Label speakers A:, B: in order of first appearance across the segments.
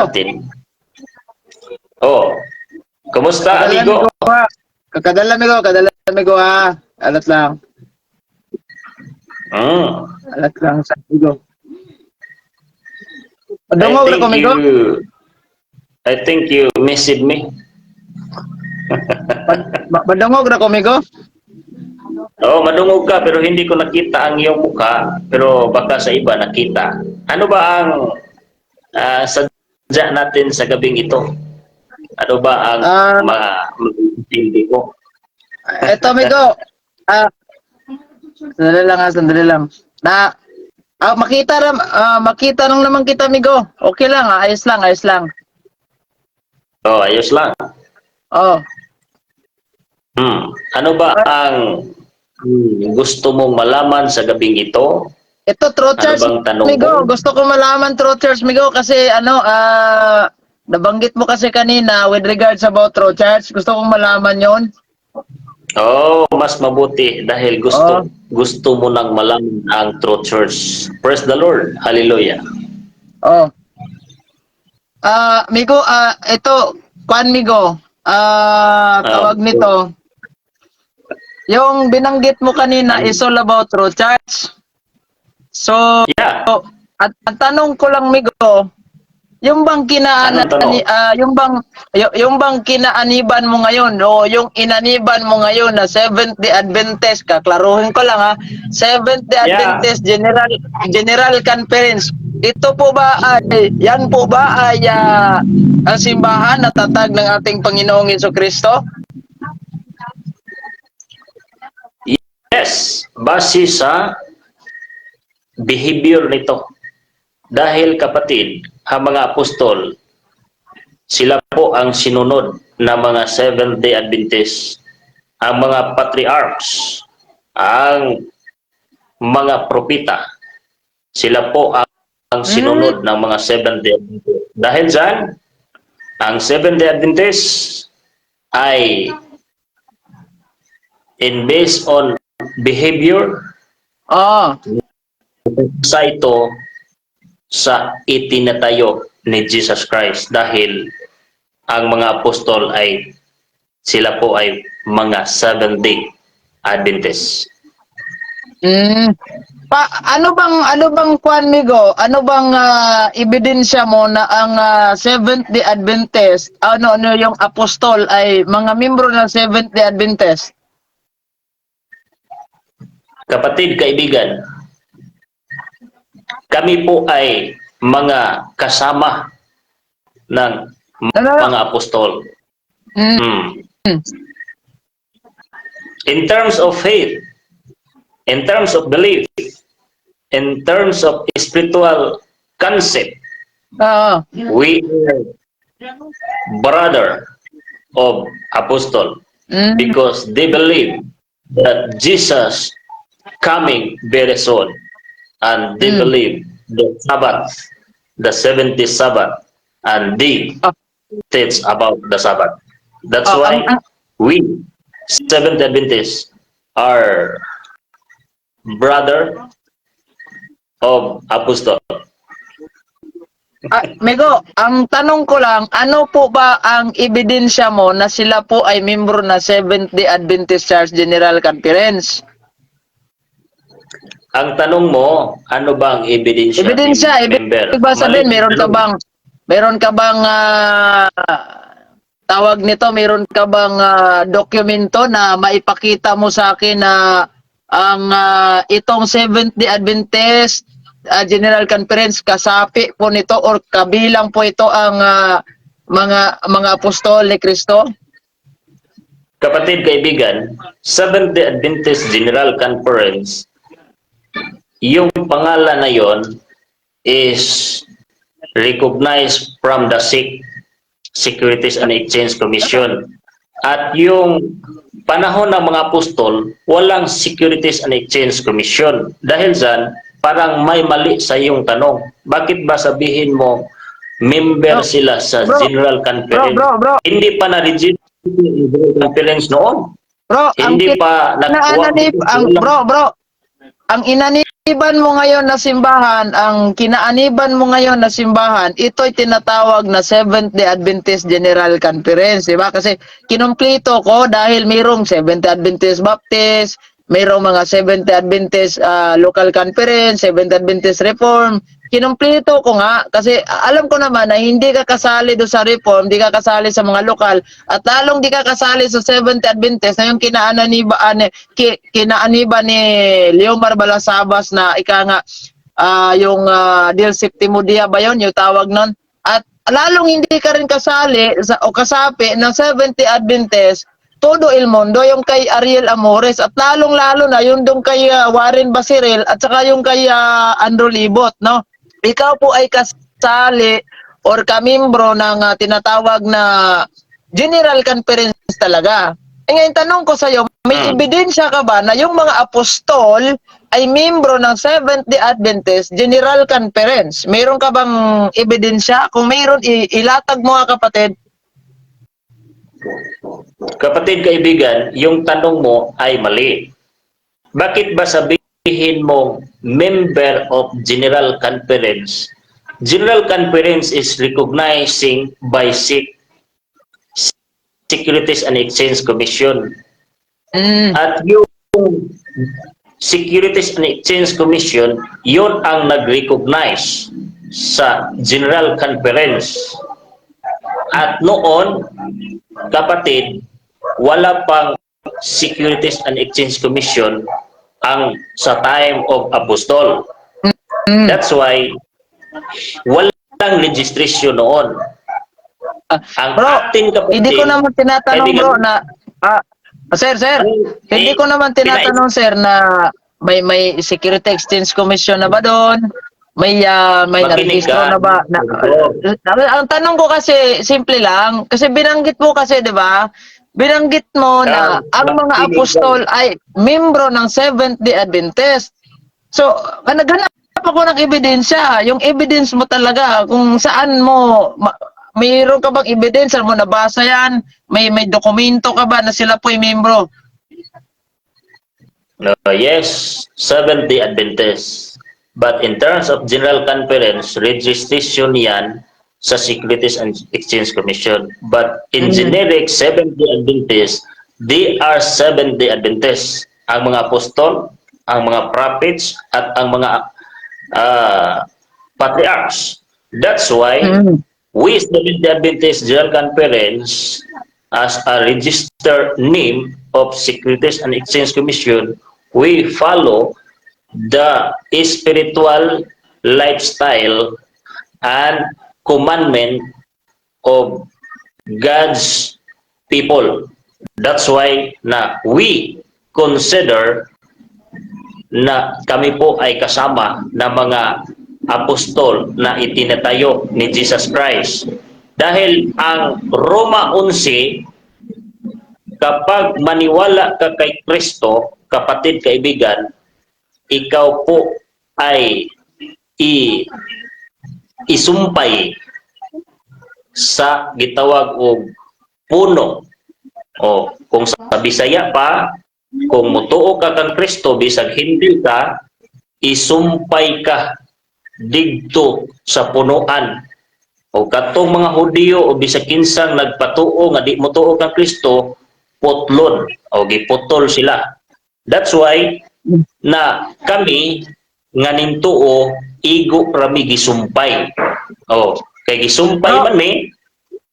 A: natin. Oh, kumusta,
B: Kadala
A: amigo?
B: amigo ha. Kadala amigo ha. Alat lang.
A: Mm,
B: Alat lang sa amigo.
A: I
B: Padungog na ko
A: think
B: amigo.
A: I think you messaged me.
B: Padungog na ko amigo.
A: Oh, madungog ka pero hindi ko nakita ang iyong mukha, pero baka sa iba nakita. Ano ba ang sadya natin sa gabing ito? Ano ba ang
B: Ah,
A: hindi ko?
B: eto amigo. Ah, sandali lang. Na makita lang naman kita amigo. Okay lang, ayos lang.
A: Oh, ayos lang.
B: Oh.
A: Ano ba ang gusto mong malaman sa gabing ito?
B: Ito, True
A: Ano
B: Charts,
A: bang tanong mo?
B: Migo. Gusto ko malaman, True Charts, Migo, kasi nabanggit mo kasi kanina with regards about True Charts. Gusto kong malaman yon.
A: Oh, mas mabuti dahil
B: Oh,
A: gusto mo nang malaman ang True Church. Praise the Lord. Hallelujah.
B: oh. Migo, ito, kwan, Migo. Tawag
A: Um,
B: nito. Yung binanggit mo kanina is
A: and,
B: all about True Charts. So,
A: yeah,
B: at ang tanong ko lang, Migo, yung bang
A: anong tanong?
B: yung bang kinaaniban mo ngayon o yung inaniban mo ngayon na Seventh-day Adventist, kaklaruhin ko lang ha, Seventh-day
A: Yeah,
B: Adventist General Conference. Ito po ba ay yan po ba ay ang simbahan na tatag ng ating Panginoong Jesucristo?
A: yes. Base sa behavior nito. Dahil kapatid, ang mga apostol, sila po ang sinunod ng mga Seventh-day Adventist. Ang mga patriarchs, ang mga propita, sila po ang
B: Hmm.
A: sinunod ng mga Seventh-day Adventist. Dahil dyan, ang Seventh-day Adventist ay based on behavior
B: Oh.
A: sa ito sa itinatayo ni Jesus Christ dahil ang mga apostol ay sila po ay mga Seventh-day Adventist.
B: Mm. Ano bang kwan migo? Ano bang ebidensya mo na ang Seventh-day Adventist, ano yung apostol ay mga membro ng Seventh-day Adventist?
A: Kapatid, kaibigan, kami po ay mga kasama ng
B: Ano?
A: mga apostol.
B: Mm.
A: Hmm. In terms of faith, in terms of belief, in terms of spiritual concept,
B: Oo.
A: we are brother of apostle
B: Mm.
A: because they believe that Jesus coming very soon, and they
B: Mm.
A: believe the Sabbath, the 70th Sabbath, and they
B: Ah,
A: teach about the Sabbath. That's why
B: ang
A: we Seventh Adventists are brother of apostle.
B: Migo, ang tanong ko lang, ano po ba ang ebidensya mo na sila po ay membro na Seventh-day Adventist Church General Conference?
A: Ang tanong mo, ano ba ang ebidensya
B: Ebidensya,
A: member?
B: ibig ba
A: Mali.
B: sabihin, meron ka bang tawag nito, meron ka bang dokumento na maipakita mo sa akin na ang itong Seventh-day Adventist General Conference kasapi po nito or kabilang po ito ang mga apostol ni Kristo?
A: Kapatid, kaibigan, Seventh-day Adventist General Conference, yung pangalan na yon is recognized from the Securities and Exchange Commission. At yung panahon ng mga apostol, walang Securities and Exchange Commission. Dahil dyan, parang may mali sa iyong tanong. Bakit ba sabihin mo member sila sa
B: Bro,
A: General Conference?
B: bro.
A: Hindi pa na-register yung General Conference noon.
B: Bro, ang
A: Hindi pa nakuha.
B: kinaananib, ang bro, ang inaniban mo ngayon na simbahan, ang kinaaniban mo ngayon na simbahan, ito'y tinatawag na Seventh-day Adventist General Conference, di ba? Kasi kinumpleto ko dahil mayroong Seventh-day Adventist Baptist, mayroong mga Seventh-day Adventist Local Conference, Seventh-day Adventist Reform. Kinumpleto ko nga kasi alam ko naman na hindi ka kasali do sa Reform, hindi ka kasali sa mga lokal, at lalong di ka kasali sa Seventh-day Adventist na yung kinaaniba ni Leomar Balasabas na ika nga yung Del Septimo Dia ba yun, yung tawag nun? At lalong hindi ka rin kasali o kasapi ng Seventh-day Adventist todo el mundo, yung kay Ariel Amores, at lalong-lalo na yung dong kay Warren Basirel at saka yung kay Andrew Libot, no? Ikaw po ay kasali or kamimbro ng tinatawag na General Conference talaga. E ngayon, tanong ko sa iyo, may ebidensya ka ba na yung mga apostol ay membro ng Seventh-day Adventist General Conference? Mayroon ka bang ebidensya? Kung mayroon, ilatag mo kapatid.
A: Kapatid kaibigan, yung tanong mo ay mali. Bakit ba sabihin mong member of General Conference? General Conference is recognizing by Securities and Exchange Commission. At yung Securities and Exchange Commission, yun ang nag-recognize sa General Conference. At noon, kapatid, wala pang Securities and Exchange Commission ang sa time of Apostol. That's why walang registration noon. Ang
B: Bro,
A: atin kapatid,
B: hindi ko naman tinatanong bro na sir, hindi ko naman tinatanong sir na may Security Exchange Commission na ba doon? May narehistro na ba? Ang tanong ko kasi simple lang, kasi binanggit mo kasi 'di ba? Binanggit mo na ang mga apostol ay membro ng Seventh-day Adventist. So, naghanap ako ng ebidensya. Yung evidence mo talaga kung saan mo mayroon ka bang ebidensya mo nabasa yan? May dokumento ka ba na sila po ay membro?
A: Yes, Seventh-day Adventist. But in terms of General Conference, registration yan sa Securities and Exchange Commission. But in generic, Seventh-day Adventist, they are Seventh-day Adventists. Ang mga apostol, ang mga prophets, at ang mga patriarchs. That's why we Seventh-day Adventist General Conference, as a registered name of Securities and Exchange Commission, we follow the spiritual lifestyle and commandment of God's people. That's why na we consider na kami po ay kasama ng mga apostol na itinatayo ni Jesus Christ. Dahil ang Roma 11, kapag maniwala ka kay Kristo, kapatid kaibigan, ikaw po ay isumpay sa gitawag og puno. O kung sa Bisaya pa, kung mutuo ka kang Kristo bisag hindi ka, isumpay ka didto sa punuan. O katong mga Hudiyo o bisag kinsang nagpatuo nga di mutuo kang Kristo, putlon o giputol sila. That's why na kami nga nintuo igo rami gisumpay. Oh, kay gisumpay man mi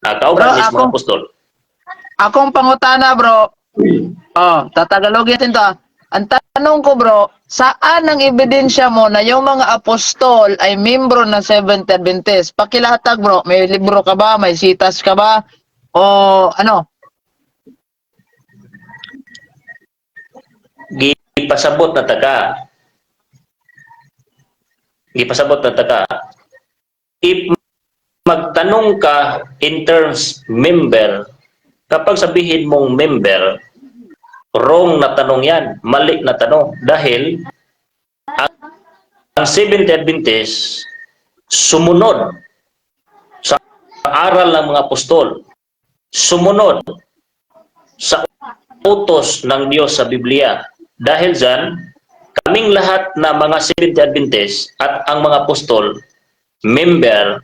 A: kauban mismo apostol.
B: Akong pangutana bro. Tatagalogin to. Ang tanong ko bro, saan ang ebidensya mo na yung mga apostol ay membro ng Seventh Adventist? Pakilatag bro, may libro ka ba? May sitas ka ba? O ano?
A: Gipasabot na taka. If magtanong ka in terms member, kapag sabihin mong member, wrong na tanong yan, mali na tanong. Dahil ang Seventh Adventist sumunod sa aral ng mga apostol, sumunod sa utos ng Diyos sa Biblia. Dahil dyan, kaming lahat na mga Seventh-day Adventist at ang mga apostol, member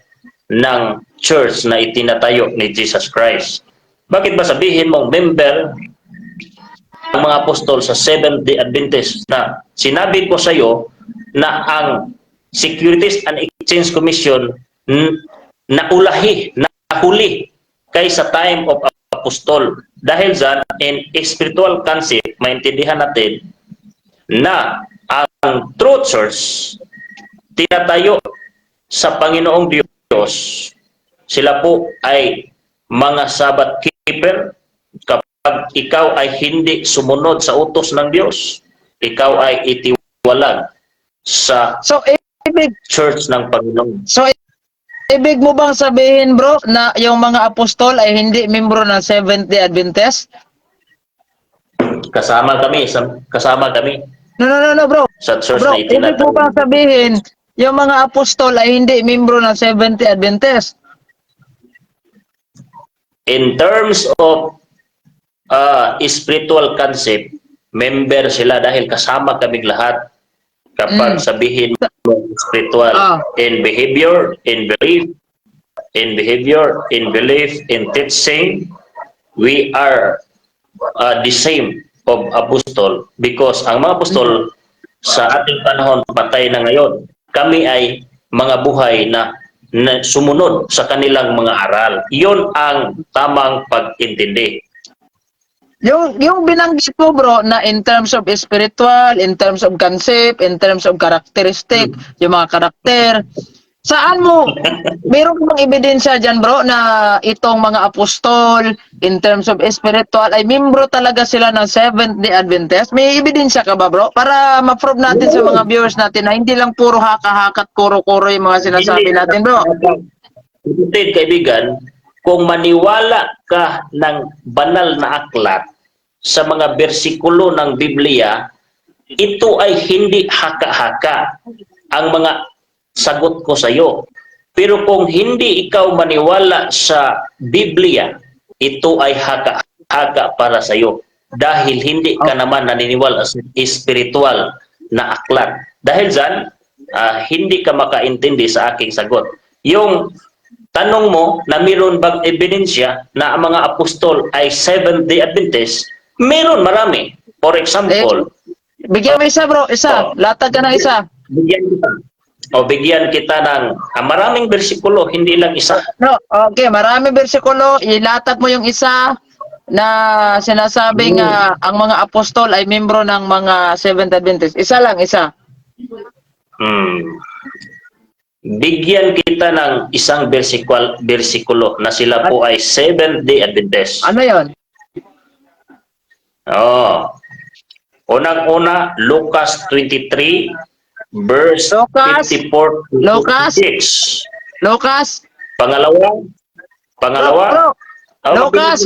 A: ng church na itinatayo ni Jesus Christ. Bakit ba sabihin mong member ang mga apostol sa Seventh-day Adventist na sinabi ko sa iyo na ang Securities and Exchange Commission nahuli kaysa time of apostol. Dahil dyan, in spiritual concept, maintindihan natin na ang true church tinatayo sa Panginoong Diyos. Sila po ay mga Sabbath keeper. Kapag ikaw ay hindi sumunod sa utos ng Diyos, ikaw ay itiwalag sa church ng Panginoon.
B: So, ibig mo bang sabihin, bro, na yung mga apostol ay hindi membro ng Seventh-day Adventist?
A: Kasama kami.
B: No, bro.
A: Sa church
B: Bro,
A: na
B: ibig mo
A: itinatawag.
B: bang sabihin, yung mga apostol ay hindi membro ng Seventh-day Adventist?
A: In terms of spiritual concept, member sila dahil kasama kaming lahat. Kapag sabihin mo spiritual, in behavior, in belief, in teaching, we are the same of apostol, because ang mga apostol sa ating panahon patay na ngayon. Kami ay mga buhay na sumunod sa kanilang mga aral. Iyon ang tamang pag-intindi.
B: Yung binanggit mo, bro, na in terms of spiritual, in terms of concept, in terms of characteristic, yung mga karakter, saan mo, mayroon bang ebidensya dyan, bro, na itong mga apostol, in terms of spiritual, ay membro talaga sila ng Seventh-day Adventist? May ebidensya ka ba, bro? Para ma-prove natin sa mga viewers natin na hindi lang puro haka-hakat, kuro-kuro yung mga sinasabi natin, bro.
A: Kapatid, kaibigan, kung maniwala ka ng banal na aklat sa mga bersikulo ng Biblia, ito ay hindi haka-haka ang mga sagot ko sa iyo. Pero kung hindi ikaw maniwala sa Biblia, ito ay haka-haka para sa iyo. Dahil hindi ka naman naniniwala sa spiritual na aklat. Dahil dyan, hindi ka makaintindi sa aking sagot. Yung tanong mo na mayroon bang ebidensya na ang mga apostol ay Seventh-day Adventist, meron marami. For example,
B: Bigyan mo isa, bro, isa. Latag ka ng isa.
A: Bigyan kita ng maraming bersikulo, hindi lang isa.
B: No, okay, maraming bersikulo, ilatag mo yung isa na sinasabing ang mga apostol ay membro ng mga Seventh Adventist. Isa lang, isa.
A: Bigyan kita ng isang bersikulo na sila po ay Seventh-day Adventist.
B: Ano yon?
A: Unang-una, Lucas 23, verse
B: Lucas?
A: 54 to
B: Lucas?
A: 56.
B: Lucas?
A: Pangalawa?
B: Bro. Lucas.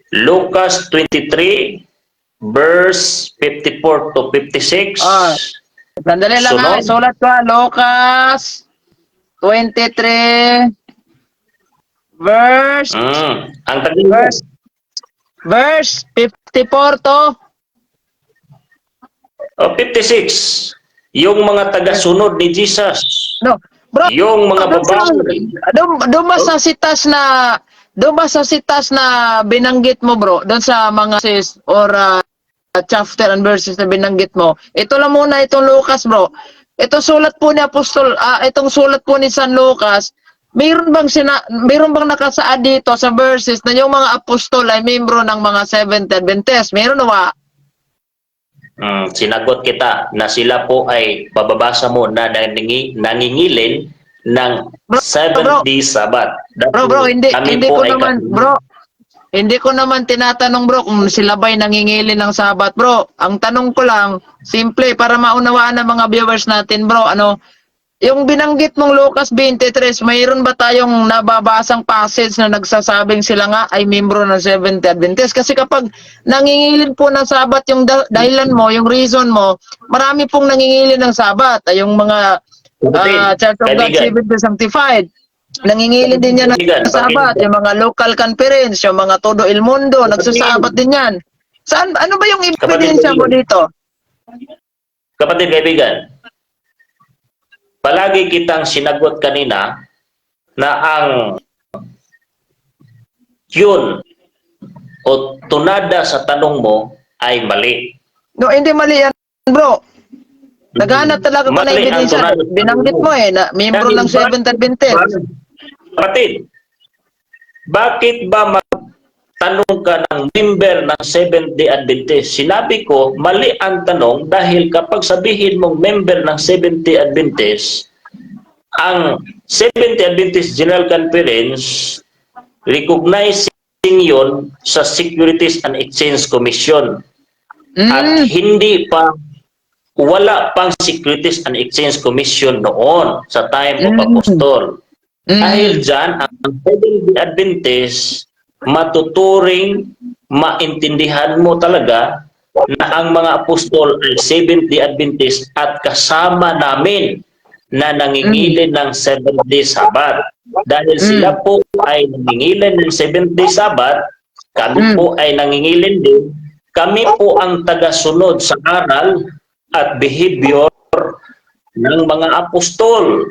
A: Lucas 23, verse 54 to 56.
B: Sandali lang
A: Sunod.
B: sulat ko. Lucas 23, verse
A: Ang tagal mo.
B: verse 54 to
A: 56. Yung mga taga-sunod ni Jesus.
B: no, bro.
A: Yung mga babae.
B: Doon ba sa sitas na binanggit mo, bro? Doon sa mga sis or chapter and verses na binanggit mo. Ito lang muna itong Lucas, bro. Ito sulat po ni Apostol, itong sulat po ni San Lucas. Mayroon bang nakasaad dito sa verses na yung mga apostol ay membro ng mga Seventh Adventist? Mayroon na ba?
A: Sinagot kita na sila po ay bababasa mo na nangingilin ng Seventh Day Sabbath.
B: Bro, hindi ko naman tinatanong, bro, kung sila ba'y nangingili ng Sabat, bro. Ang tanong ko lang, simple, para maunawaan ng mga viewers natin, bro, yung binanggit mong Lucas 23, mayroon ba tayong nababasang passage na nagsasabing sila nga ay membro ng Seventh Adventist? Kasi kapag nangingilin po ng Sabat yung dahilan mo, yung reason mo, marami pong nangingilin ng Sabat. Yung mga Church of God Seventh Sanctified. Nangingilin din yan ng Sabat. Yung mga local conference, yung mga Todo El Mundo, nagsasabat din yan. Saan, ano ba yung
A: Kapatid
B: ebidensya mo
A: kaibigan.
B: dito?
A: Kapatid kaibigan, palagi kitang sinagot kanina na ang yun o tunada sa tanong mo ay mali.
B: No, hindi mali yan, bro. Naghanap talaga ko ng
A: Mali ang
B: ebidensya.
A: tunada sa tanong
B: Binanggit mo na membro
A: Dahil
B: ng Seventh Adventist.
A: Kapatid, bakit ba magtanong ka ng member ng Seventh-day Adventist? Sinabi ko, mali ang tanong dahil kapag sabihin mong member ng Seventh-day Adventist, ang Seventh-day Adventist General Conference recognizing yon sa Securities and Exchange Commission. At hindi pa, wala pang Securities and Exchange Commission noon sa time of Apostol. Dahil dyan, ang Seventh-day Adventist, matuturing maintindihan mo talaga na ang mga apostol ay Seventh-day Adventist at kasama namin na nangingilin ng Seventh-day Sabbath. Dahil sila po ay nangingilin ng Seventh-day Sabbath, kami po ay nangingilin din, kami po ang tagasunod sa aral at behavior ng mga apostol.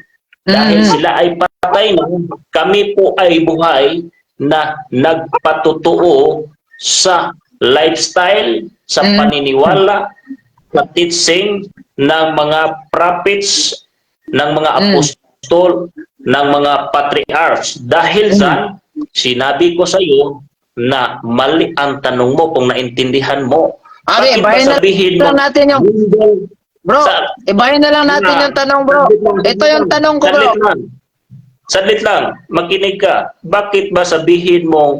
A: Dahil sila ay patay na, kami po ay buhay na nagpatutuo sa lifestyle, sa paniniwala, sa teaching ng mga prophets, ng mga apostol, ng mga patriarchs. Dahil dyan, sinabi ko sa iyo na mali ang tanong mo kung naintindihan mo.
B: Okay,
A: Bakit ba
B: ibahin na
A: sabihin
B: lang
A: mo,
B: natin yung... Bro, ibahin na lang natin yung tanong, bro. Ito yung tanong ko, bro.
A: Saglit lang, makinig ka. Bakit ba sabihin mo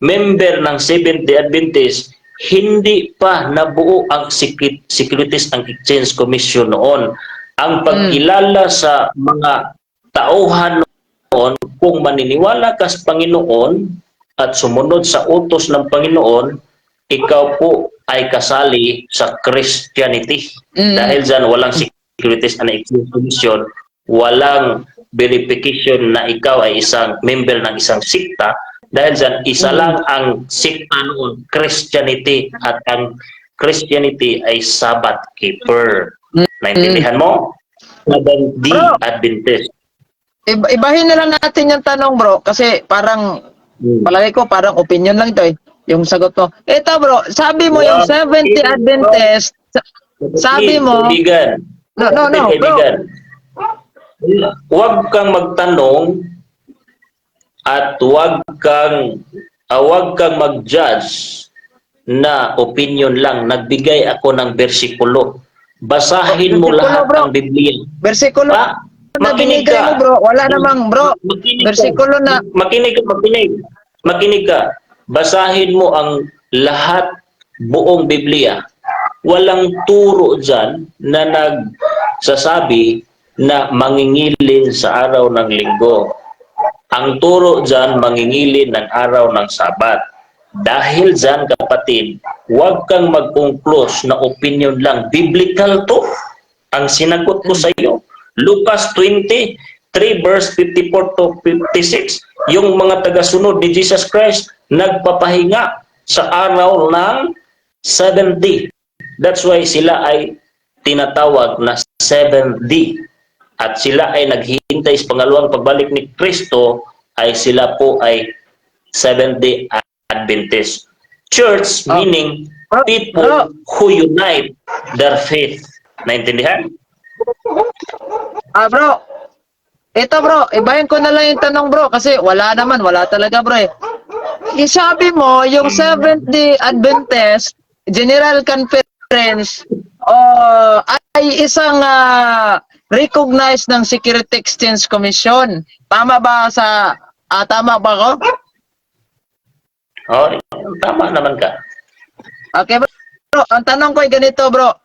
A: member ng Seventh-day Adventist, hindi pa nabuo ang Securities and Exchange Commission noon? Ang pagkilala sa mga tauhan noon, kung maniniwala ka sa Panginoon at sumunod sa utos ng Panginoon, ikaw po ay kasali sa Christianity. Dahil dyan, walang Securities and Exchange Commission, walang verification na ikaw ay isang member ng isang sikta. Dahil dyan, isa lang ang sikta noon, Christianity, at ang Christianity ay Sabbath keeper. Naintindihan mo? Seventh-day Adventist.
B: Ibahin na lang natin yung tanong, bro. Kasi parang, palagi ko, parang opinion lang ito eh. Yung sagot mo. Ito, bro, sabi mo yung Seventh-day Adventist, sabi mo...
A: Kaibigan.
B: No, bro.
A: Huwag kang magtanong at huwag kang mag-judge na opinion lang. Nagbigay ako ng bersikulo. Basahin mo lahat ng Biblia.
B: Bersikulo na binigay mo, bro. Wala namang, bro. Bersikulo na... Makinig ka. Basahin mo ang lahat buong Biblia. Walang turo dyan na nagsasabi na mangingilin sa araw ng linggo. Ang turo dyan, mangingilin ng araw ng Sabat. Dahil dyan, kapatid, huwag kang mag-concluse na opinion lang. Biblical to. Ang sinagot ko sa iyo. Lucas 20, 3 verse 54 to 56. Yung mga tagasunod ni Jesus Christ, nagpapahinga sa araw ng 7th day. That's why sila ay tinatawag na 7th day. At sila ay naghihintay sa pangalawang pagbalik ni Kristo, ay sila po ay 7th-day Adventist. Church, meaning people who unite their faith. Naintindihan? Bro. Ito, bro. Ibahin ko na lang yung tanong, bro. Kasi wala talaga, bro eh. Isabi mo, yung Seventh-day Adventist General Conference ay isang recognized ng Security Exchange Commission. Tama ba tama ba ko?
A: Oh, tama naman ka.
B: Okay, bro. Ang tanong ko ay ganito, bro.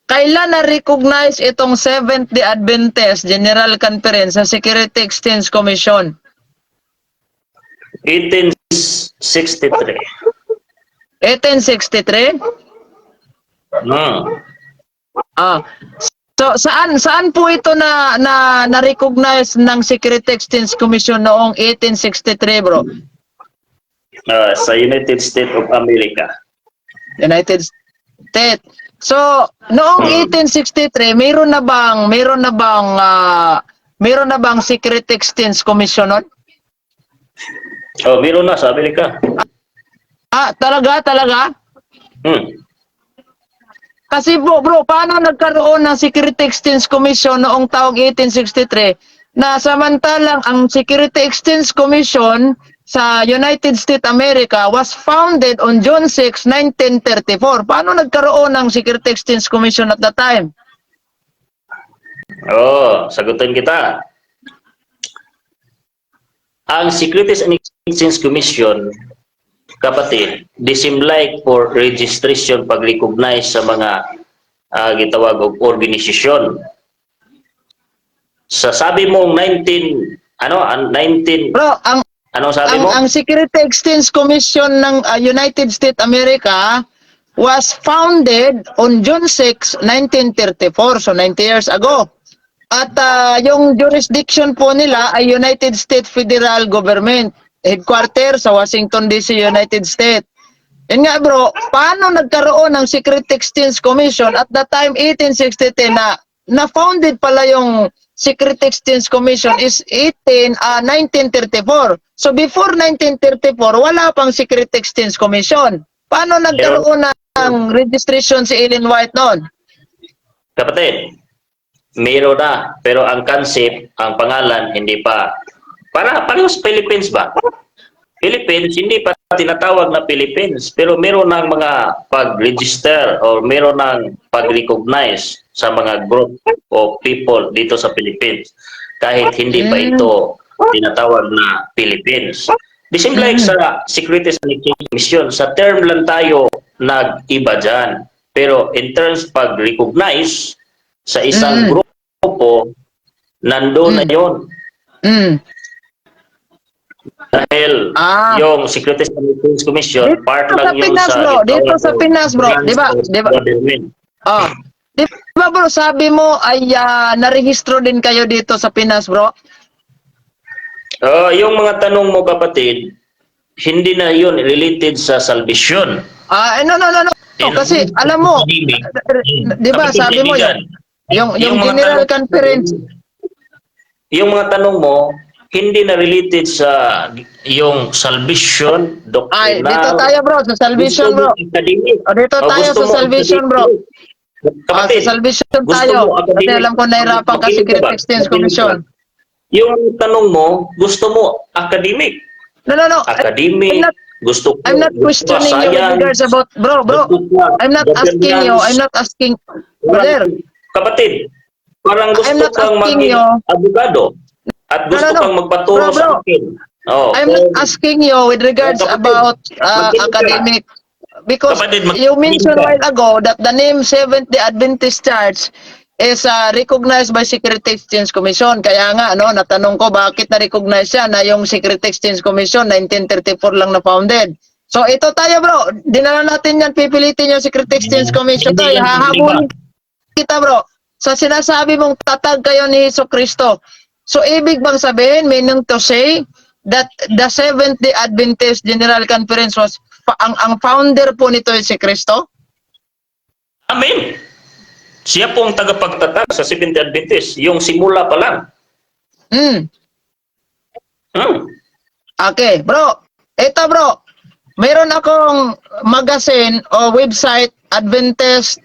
B: Kailan na-recognize itong Seventh-day Adventist General Conference sa Security Exchange Commission?
A: 1863.
B: 1863? So saan po ito na-recognize ng Security Exchange Commission noong 1863, bro?
A: Sa United States of America.
B: United States. So, noong 1863, meron na bang Secret Exchange Commission nun?
A: Oh, meron na sa Amerika.
B: Talaga?
A: Hmm.
B: Kasi bro, paano nagkaroon ng Security Exchange Commission noong taong 1863 na samantalang ang Security Exchange Commission sa United States America was founded on June 6, 1934. Paano nagkaroon ng Security Exchange Commission at that time?
A: Oh, sagutin kita. Ang Securities and Exchange Commission, kapatid, disimlike for registration pag-recognize sa mga gitawag og organisasyon. Sa sabi mong 19
B: Bro,
A: ano sabi mo?
B: ang Security Exchange Commission ng United States America was founded on June 6, 1934, so 90 years ago. At yung jurisdiction po nila ay United States Federal Government, headquarter sa Washington DC, United States. Yun nga bro, paano nagkaroon ng Security Exchange Commission at that time 1863 na-founded pala yung Security Exchange Commission is 1934. So before 1934, wala pang Security Exchange Commission. Paano nagkaroon ng registration si Ellen White noon?
A: Kapatid, meron na, pero ang concept, ang pangalan, hindi pa. Parehas Philippines ba? Philippines, hindi pa tinatawag na Philippines, pero meron ng mga pag-register or meron ng pag-recognize sa mga group o people dito sa Philippines. Kahit hindi pa ito tinatawag na Philippines. The same like sa Securities and Exchange Commission, sa term lang tayo nag-iba dyan. Pero in terms pag-recognize sa isang grupo, nandoon na yun. Dahil yung Securities and Exchange Commission,
B: Dito
A: part
B: sa
A: lang yun
B: Pinas,
A: sa...
B: bro. Dito sa Pinas, bro. Di ba? Oh. Di ba bro, sabi mo ay narehistro din kayo dito sa Pinas, bro?
A: Yung mga tanong mo, kapatid, hindi na yun related sa salvation.
B: No. Kasi alam mo, di ba, sabi mo yung General Conference.
A: Yung mga tanong mo, hindi na related sa yung salvation, doctrinal.
B: Dito tayo bro, sa salvation bro. Dito tayo sa salvation bro.
A: Kapatid,
B: sa salvation tayo. Kasi alam ko nahirapan ka Security Exchange Commission.
A: Yung tanong mo, gusto mo academic.
B: No.
A: Academic, gusto ko.
B: I'm not questioning you with regards about, bro. I'm not asking you. I'm not asking, brother.
A: Kapatid, parang gusto kang maging abogado. At gusto kang magpaturo sa akin.
B: I'm not asking you with regards about academic. Because you mentioned a while ago that the name Seventh-day Adventist Church is recognized by Security Exchange Commission. Kaya nga, natanong ko bakit na-recognize siya na yung Security Exchange Commission 1934 lang na-founded. So ito tayo bro, dinala natin yan, pipilitin yung Security Exchange Commission tayo. Hahabulin kita bro sa sinasabi mong tatag kayo ni Jesucristo. So ibig bang sabihin, meaning to say that the Seventh-day Adventist General Conference was ang founder po nito si Kristo?
A: Amen. Siya po ang tagapagtatag sa Seventh-day Adventist, yung simula pa lang.
B: Okay, bro. Ito bro, mayroon akong magazine o website Adventist.ph,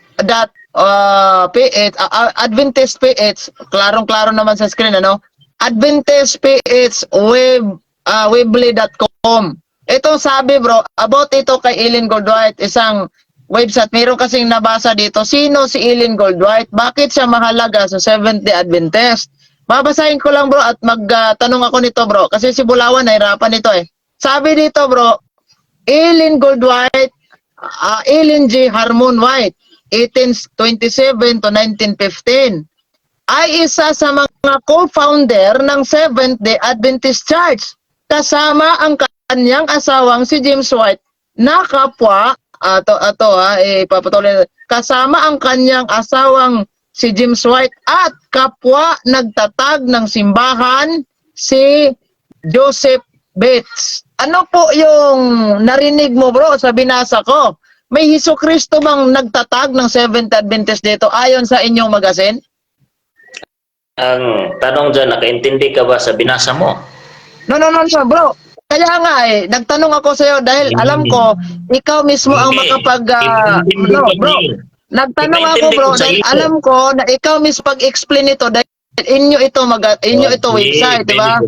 B: Adventist PH, klarong-klaro naman sa screen, adventistphwebly.com. Ito sabi bro, about ito kay Ellen Goldwhite, isang website. Meron kasing nabasa dito, sino si Ellen Goldwhite? Bakit siya mahalaga sa Seventh-day Adventist? Babasahin ko lang bro at magtanong ako nito bro. Kasi si Bulawan nahirapan nito eh. Sabi dito bro, Ellen Goldwhite, Ellen G. Harmon White, 1827 to 1915, ay isa sa mga co-founder ng Seventh-day Adventist Church. Kasama ang kanyang asawang si James White na kapwa, ipapatuloy, kasama ang kanyang asawang si James White at kapwa nagtatag ng simbahan si Joseph Bates. Ano po yung narinig mo bro sa binasa ko? May Hesus Kristo bang nagtatag ng Seventh Adventist dito ayon sa inyong magazine?
A: Ang tanong dyan, nakaintindi ka ba sa binasa mo?
B: No, no, no, no, bro. Kaya nga nagtanong ako sa iyo dahil alam ko ikaw mismo ang
A: Hindi. Ipaintindi
B: no,
A: ko
B: bro.
A: sa'yo.
B: Nagtanong ako,
A: Ipaintindi
B: bro,
A: ko
B: dahil
A: sa'yo.
B: alam ko na ikaw mismo pag-explain ito dahil inyo ito
A: Okay,
B: website, di ba?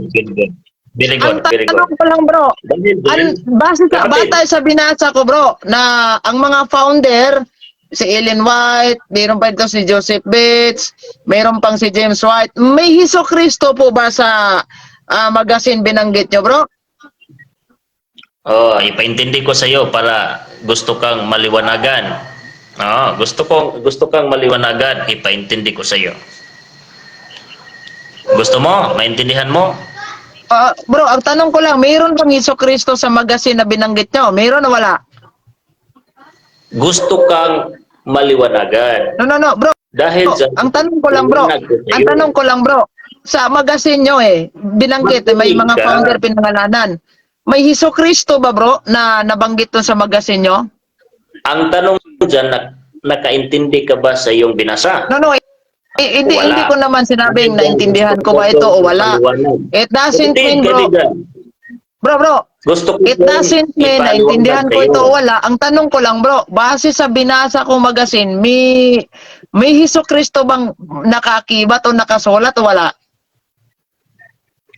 A: Very
B: Ang
A: good, very good.
B: tanong ko lang, bro,
A: Dahil dyan, kapatid,
B: batay sa binasa ko, bro, na ang mga founder, si Ellen White, mayroon pa ito si Joseph Bates, mayroon pang si James White, may Hesus Kristo po ba sa magazine binanggit nyo, bro?
A: ipaintindi ko sa iyo para gusto kang maliwanagan. Gusto kang maliwanagan, ipaintindi ko sa iyo. Gusto mo? Maintindihan mo?
B: Bro, ang tanong ko lang, mayroon bang Hesus Kristo sa magazine na binanggit nyo? Mayroon o wala?
A: Gusto kang maliwanagan.
B: No, no, no, bro.
A: Dahil dyan,
B: Ang tanong ko lang, bro.
A: liwanag ko sa
B: Ang
A: iyo.
B: tanong ko lang, bro. Sa magazine nyo binanggit, may mga
A: Magdinig ka.
B: founder pinangalanan. May Hesus Kristo ba, bro, na nabanggit dun sa magazine nyo?
A: Ang tanong dyan, nakaintindi ka ba sa iyong binasa?
B: No, no. Hindi,
A: Wala.
B: hindi ko naman sinabing naintindihan ko ba ito o wala. It doesn't mean, bro. Bro,
A: Gusto ko
B: it doesn't mean naintindihan ko ito o wala. Ang tanong ko lang, bro, base sa binasa kong magazine, may Hesus Kristo bang nakakibat o nakasulat o wala?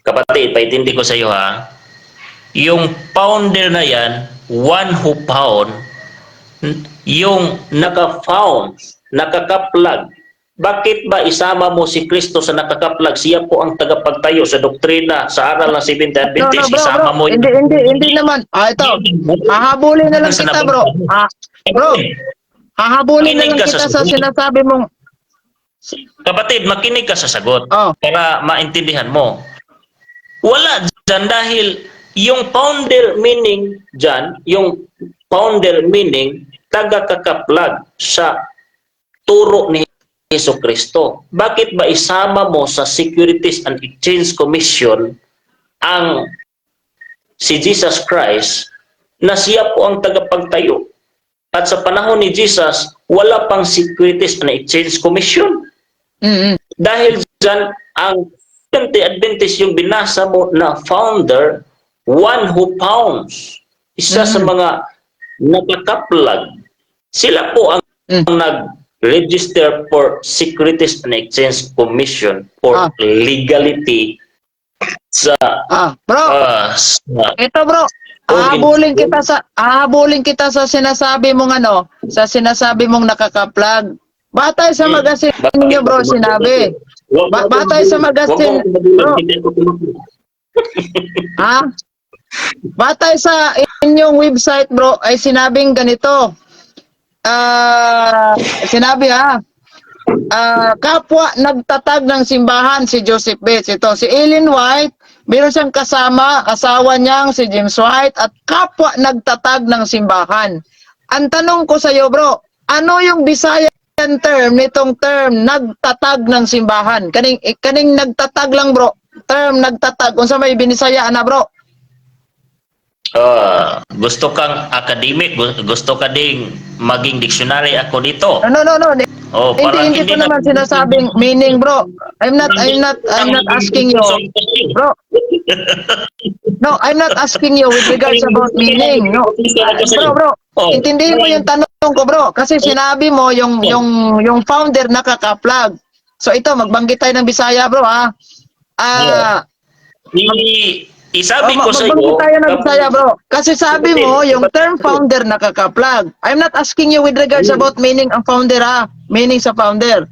A: Kapatid, paintindi ko sa iyo ha. Yung founder na yan, one who found, yung naka-found, nakakaplag. Bakit ba isama mo si Kristo sa nakakaplag? Siya po ang tagapagtayo sa doktrina, sa aral ng Seventh Adventist. Isama mo yun.
B: Hindi naman. Ito. Hahabulin na lang kita, bro. Bro, hahabulin na lang
A: Makinig ka
B: kita
A: sa
B: sa
A: sagot.
B: sinasabi mong
A: Kapatid, makinig ka sa sagot
B: Oh.
A: para maintindihan mo. Wala dyan dahil yung founder meaning dyan, yung founder meaning taga-kakaplag sa turo ni Hesus Kristo. Bakit ba isama mo sa Securities and Exchange Commission ang si Jesus Christ na siya po ang tagapagtayo? At sa panahon ni Jesus, wala pang Securities and Exchange Commission. Dahil dyan, ang Seventh Adventist yung binasa mo na founder, one who founds, isa sa mga nakakaplag. Sila po ang nag-register for Securities and Exchange Commission for legality sa
B: bro, ito bro, hahabulin kita sa sinasabi mong sa sinasabi mong nakakaplag. Batay sa magazine niyo, bro, sinabi. Batay sa magazine, bro. Batay sa inyong website, bro, ay sinabing ganito. Sinabi kapwa nagtatag ng simbahan si Joseph Bates. Ito, si Ellen White, meron siyang kasama, asawa niyang si James White, at kapwa nagtatag ng simbahan. Ang tanong ko sa iyo, bro, ano yung Bisayan term nitong term nagtatag ng simbahan? Kaning nagtatag lang, bro. Term nagtatag. Kung sa may binisaya na, bro.
A: Gusto kang academic, gusto ka ding maging dictionary ako dito.
B: No.
A: Parang
B: Hindi ko naman sinasabing meaning, bro. I'm not asking you, bro. No, I'm not asking you with regards about meaning. No, bro. Intindihin mo yung tanong ko, bro. Kasi sinabi mo yung founder nakakaplag. So ito, magbanggit tayo ng Bisaya, bro,
A: Isabi ko sa iyo,
B: magbanggit tayo ng Bisaya, bro. Kasi sabi mo, yung term founder nakakaplag. I'm not asking you with regards about meaning ang founder, meaning sa founder.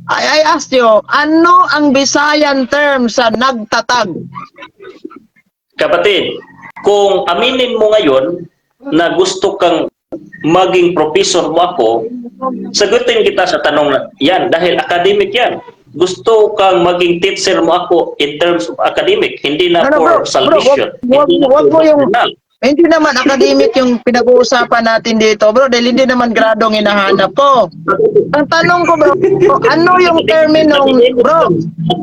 B: I asked you, ano ang Bisayan term sa nagtatag?
A: Kapatid, kung aminin mo ngayon na gusto kang maging professor mo ako, sagutin kita sa tanong na yan dahil academic yan. Gusto kang maging teacher mo ako in terms of academic, hindi na for salvation.
B: Wag mo yung hindi naman academic yung pinag-uusapan natin dito, bro, dahil hindi naman gradong hinahanap ko. Ang tanong ko, bro, ano yung terminong, bro?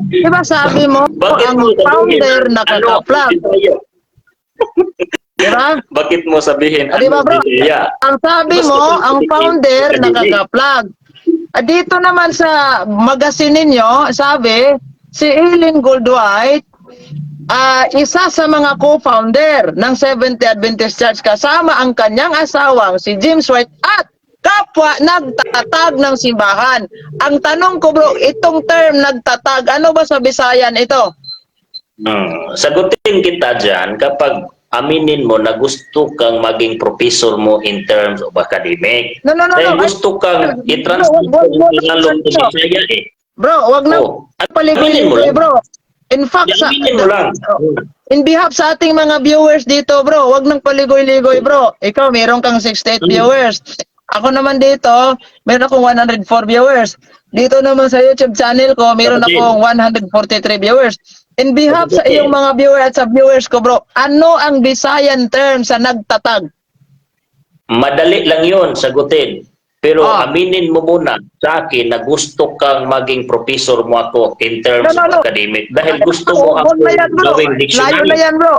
B: Di ba sabi mo, ang founder nakakaplag? Di ba?
A: Bakit mo sabihin
B: Di ba, bro?
A: bidaya?
B: Ang sabi
A: Gusto
B: mo,
A: ko
B: ang
A: sabihin,
B: founder
A: academic.
B: nakaka-plug. Dito naman sa magazine ninyo, sabi, si Eileen Goldwhite, isa sa mga co-founder ng Seventh-day Adventist Church kasama ang kanyang asawang si James White at kapwa nagtatag ng simbahan. Ang tanong ko bro, itong term nagtatag, ano ba sa Bisayan ito?
A: Sagutin kita dyan kapag aminin mo na gusto kang maging professor mo in terms of academic.
B: No.
A: Dahil gusto kang i-translate
B: Bro,
A: mo yung Tagalog sa Bisaya eh.
B: Bro, wag na
A: Oh, aminin mo
B: paligoy-ligoy
A: lang.
B: bro. In fact,
A: Aminin mo lang.
B: in behalf sa ating mga viewers dito bro, wag nang paligoy-ligoy bro. Ikaw, meron kang 68 viewers. Ako naman dito, meron akong 104 viewers. Dito naman sa YouTube channel ko, meron akong 143 viewers. In behalf sa iyong mga viewers at sa viewers ko bro, ano ang Visayan term sa nagtatag?
A: Madali lang yun, sagutin. Pero
B: Ah.
A: aminin mo muna sa akin na gusto kang maging professor mo ako in terms
B: No.
A: of academic. Dahil gusto mo
B: Huwag
A: ako
B: na yan, bro.
A: gawing
B: Layo
A: dictionary.
B: na yan, bro.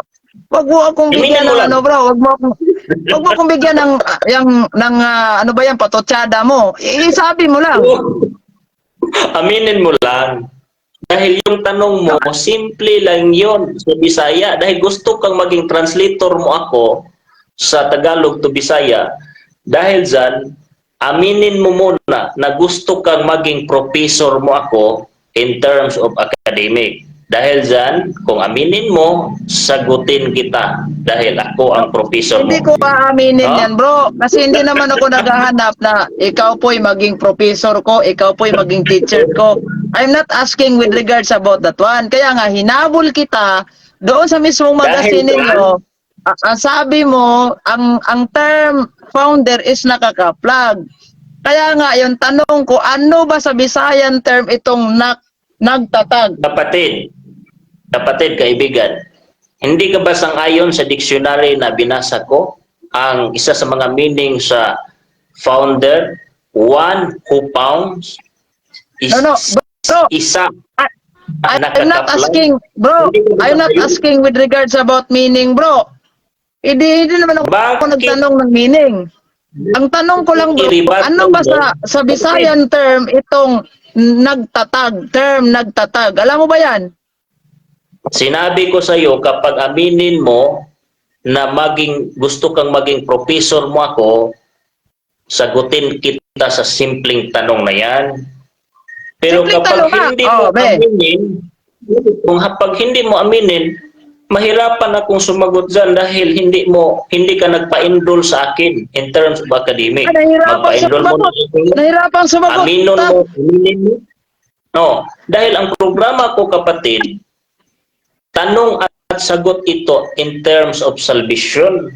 B: Wag mo akong bigyan
A: Aminin mo
B: ng
A: lang.
B: ano, bro. Wag mo akong bigyan ng ano ba yan, patotsada mo. Isabi mo lang.
A: Aminin mo lang. Dahil yung tanong mo, simple lang yun sa Bisaya. Dahil gusto kang maging translator mo ako sa Tagalog to Bisaya. Dahil dyan, aminin mo muna na gusto kang maging professor mo ako in terms of academic. Dahil dyan, kung aminin mo, sagutin kita. Dahil ako ang professor mo.
B: Hindi ko aaminin
A: Huh?
B: yan, bro. Kasi hindi naman ako naghahanap na ikaw po'y maging professor ko, ikaw po'y maging teacher ko. I'm not asking with regards about that one. Kaya nga, hinabol kita doon sa mismong magazine
A: Dahil
B: ninyo. Ang sabi mo, ang term founder is nakaka-plug. Kaya nga, yung tanong ko, ano ba sa Visayan term itong nagtatag?
A: Kapatid, kaibigan, hindi ka ba sang-ayon sa dictionary na binasa ko? Ang isa sa mga meaning sa founder, one who founds,
B: No, bro.
A: isa
B: I'm not
A: nakaka-plug.
B: asking, bro. I'm not asking with regards about meaning, bro. Hindi naman ako
A: Bakit?
B: nagtanong ng meaning. Ang tanong ko lang, bro, ano ba sa Visayan term itong term nagtatag? Alam mo ba yan?
A: Sinabi ko sa iyo, kapag aminin mo na gusto kang maging professor mo ako, sagutin kita sa simpleng tanong na yan. Pero
B: Simpleng
A: kapag
B: tanong nga.
A: hindi mo aminin, kapag hindi mo aminin, mahirapan akong sumagot dyan dahil hindi ka nagpa-enroll sa akin in terms of academic. Magpa-enroll mo na ako.
B: Nahirapan sumagot.
A: Aminin mo. No, dahil ang programa ko, kapatid, tanong at sagot ito in terms of salvation,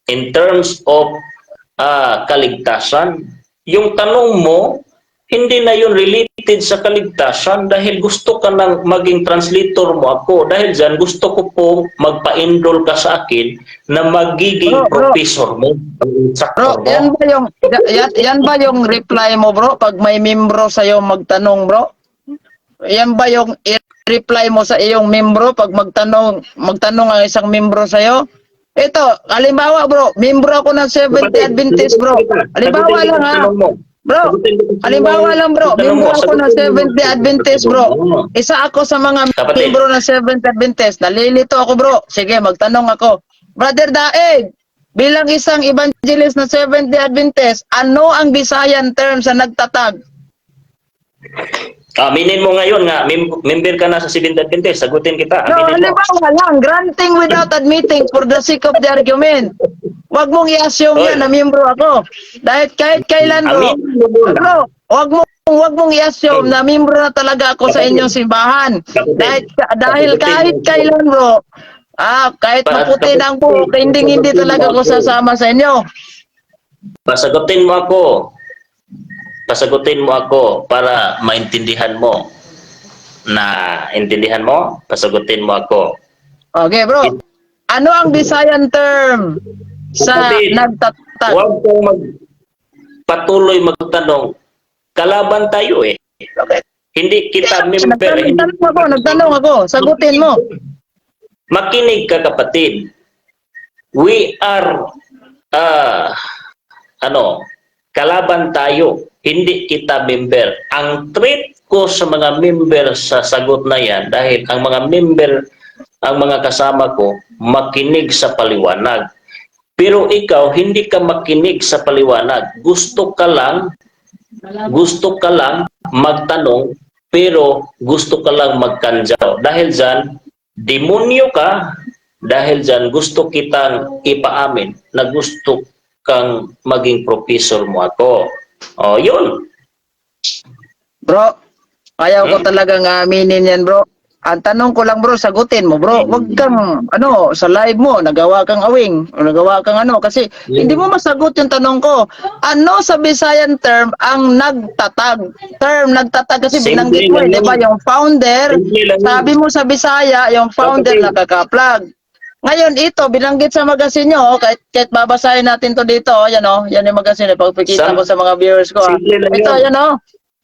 A: in terms of kaligtasan. Yung tanong mo, hindi na yun related sa kaligtasan dahil gusto ka nang maging translator mo ako. Dahil dyan, gusto ko po magpa-enroll ka sa akin na magiging professor mo.
B: Bro, yan ba yung reply mo, bro? Pag may membro sa'yo magtanong, bro? Yan ba yung reply mo sa iyong membro pag magtanong ang isang membro sa'yo? Ito, halimbawa, bro, membro ako ng Seventh-day Adventist, bro. Halimbawa lang, ha? Bro, halimbawa lang, bro, membro ako ng Seventh-day Adventist, bro. Isa ako sa mga membro ng Seventh-day Adventist. Nalilito ako, bro. Sige, magtanong ako. Brother Daig, bilang isang evangelist ng Seventh-day Adventist, ano ang Visayan term sa nagtatag?
A: Aminin mo ngayon nga, member ka na sa Seventh-day Adventist, sagutin kita.
B: No,
A: Aminin mo.
B: halimbawa lang, granting without admitting for the sake of the argument. Huwag mong i-assume yan na miyembro ako. Dahil kahit kailan, bro, huwag mong i-assume na miyembro na talaga ako sa inyong simbahan. Dahil kahit kailan, bro, kahit maputi na ang buhok, hindi talaga ako sasama sa inyo.
A: Pasagutin mo ako para maintindihan mo. Intindihan mo? Pasagutin mo ako.
B: Okay, bro. Ano ang Visayan term sa nagtatag?
A: Huwag kang patuloy magtanong. Kalaban tayo eh.
B: Okay.
A: Hindi kita member.
B: Nagtanong ako. Sagutin mo.
A: Makinig ka, kapatid. We are kalaban tayo, hindi kita member. Ang treat ko sa mga member sa sagot na yan, dahil ang mga member, ang mga kasama ko, makinig sa paliwanag. Pero ikaw, hindi ka makinig sa paliwanag. Gusto ka lang magtanong, pero gusto ka lang magkanjaw. Dahil dyan, demonyo ka, dahil dyan, gusto kitang ipaamin na gusto kang maging professor mo ako. O, yun.
B: Bro, ayaw ko talagang aminin yan, bro. Ang tanong ko lang, bro, sagutin mo, bro. Huwag kang, sa live mo, nagawa kang awing, o nagawa kang kasi hindi mo masagot yung tanong ko. Ano sa Visayan term ang nagtatag? Term, nagtatag kasi
A: Simple
B: binanggit mo,
A: lang
B: di ba?
A: yun.
B: Yung founder,
A: Simple lang yun.
B: sabi mo sa Bisaya, yung founder
A: Kapatid.
B: nakaka-plug. Ngayon, ito, binanggit sa magazine nyo, kahit babasahin natin to dito, yan yung magazine, pagpikita ko sa mga viewers ko.
A: Simple lang
B: Ito,
A: yun.
B: yan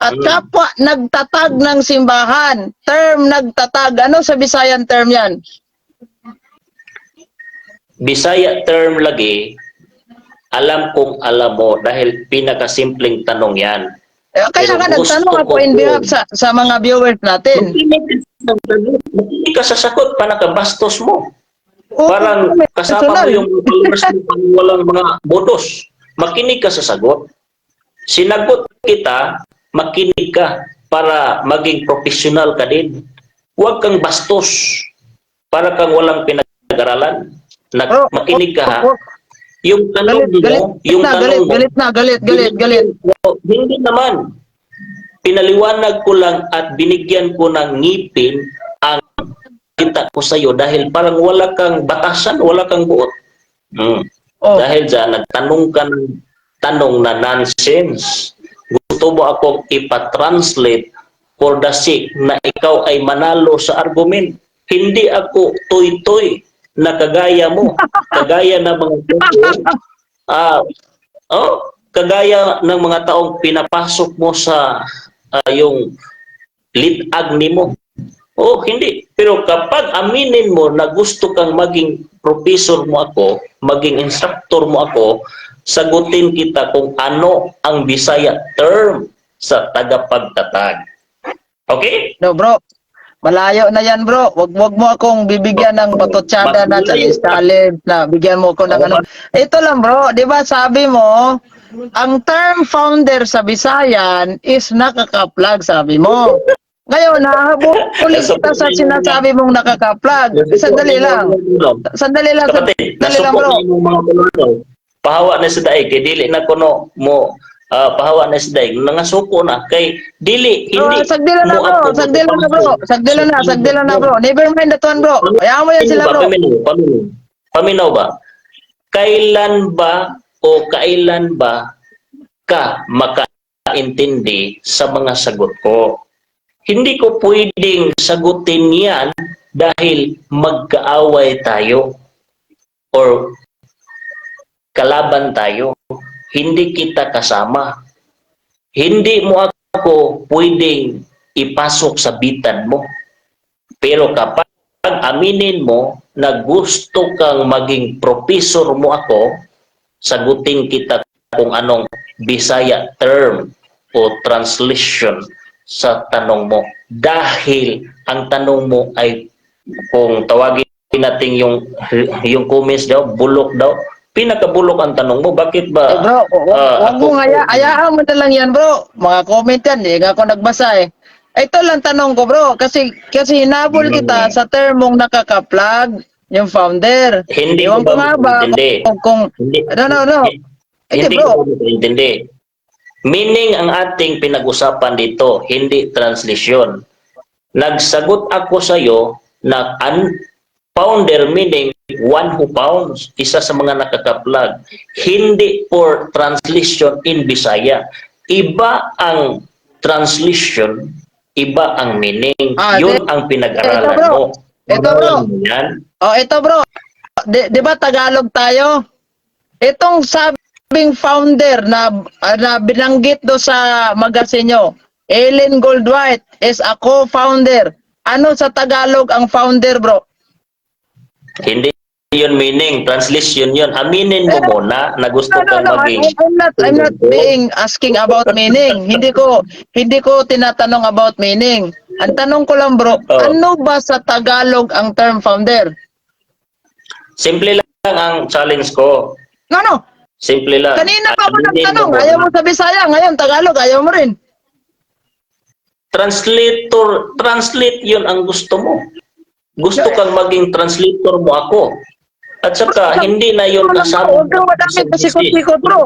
B: At kapwa nagtatag ng simbahan, term nagtatag. Ano sa Visayan term yan?
A: Bisaya term lagi, alam kong alam mo dahil pinakasimpleng tanong yan.
B: Kaya
A: Pero
B: nga
A: gusto
B: nagtanong ako
A: ko
B: in
A: po.
B: behalf sa mga viewers natin.
A: Hindi ka sasagot, panakabastos mo.
B: Oo,
A: Parang kasama mo
B: personal.
A: yung followers mo pang walang mga bodos. Makinig ka sa sagot. Sinagot kita, makinig ka para maging professional ka din. Huwag kang bastos para kang walang pinag-aralan. Makinig ka ha. Yung tanong
B: Galit.
A: Hindi naman. Pinaliwanag ko lang at binigyan ko ng ngipin ang kita ko sa iyo dahil parang wala kang batasan, wala kang buot. Dahil dyan, nagtanong ka ng tanong na nonsense. Gusto mo akong ipatranslate for the sake na ikaw ay manalo sa argument. Hindi ako toy-toy na kagaya mo. Kagaya ng mga kagaya ng mga taong pinapasok mo sa yung litag mo. Hindi. Pero kapag aminin mo na gusto kang maging professor mo ako, maging instructor mo ako, sagutin kita kung ano ang Bisaya term sa tagapagtatag. Okay?
B: No, bro. Malayo na yan, bro. Wag mo akong bibigyan ng patotsada na chalis na bigyan mo ko ng Ito lang, bro. Di ba sabi mo, ang term founder sa Visayan is nakaka-plug, sabi mo. Ngayon, nahabulin kita sa sinasabi mong nakaka-plug. Sandali lang. Sandali lang, bro.
A: Pahawa na sa daig, kay dili na kuno mo pahawa na sa daig. Nangasuko na, kay dili, hindi.
B: Sagdila na, bro. Never mind that one, bro. Kaya mo yan sila, bro.
A: Paminaw ba? Kailan ba ka makaintindi sa mga sagot ko? Hindi ko pwedeng sagutin yan dahil magkaaway tayo or kalaban tayo. Hindi kita kasama. Hindi mo ako pwedeng ipasok sa bitan mo. Pero kapag aminin mo na gusto kang maging professor mo ako, sagutin kita kung anong Bisaya term o translation sa tanong mo. Dahil ang tanong mo ay, kung tawagin natin yung comments daw, bulok daw, pinakabulok ang tanong mo. Bakit ba?
B: Bro, wag mo hayaan mo na lang yan, bro. Mga comment yan, nga ako nagbasa eh. Ito lang tanong ko, bro. Kasi hinabol kita sa termong nakaka-plug yung founder.
A: Hindi
B: Ewan ko nga ba kung no.
A: Hindi ko intindi. Meaning ang ating pinag-usapan dito, hindi translation. Nagsagot ako sa iyo na founder meaning one who founds, isa sa mga nakaka-plug. Hindi for translation in Bisaya. Iba ang translation, iba ang meaning. Yun ang pinag-aralan mo.
B: Ito, bro. Ito, bro. Di ba Tagalog tayo? Itong sabing founder na binanggit do sa magazine nyo, Ellen Goldwhite is a co-founder. Ano sa Tagalog ang founder, bro?
A: Hindi yun meaning, translation yun. Aminin mo muna na gusto
B: No, no,
A: kang
B: no.
A: maging
B: I'm not being asking about meaning. Hindi ko tinatanong about meaning. Ang tanong ko lang, bro,
A: Oh,
B: ano ba sa Tagalog ang term founder?
A: simple lang ang challenge ko.
B: No, no.
A: Simple lang.
B: Kanina pa ako
A: Aminin mo
B: nagtanong. Ayaw
A: muna.
B: mo sa Bisaya. Ngayon, Tagalog. Ayaw mo rin.
A: Translate yun ang gusto mo. Gusto kang maging translator mo ako. At saka, hindi na yun kasama
B: Huwag kang madami pasikot-sikot, bro.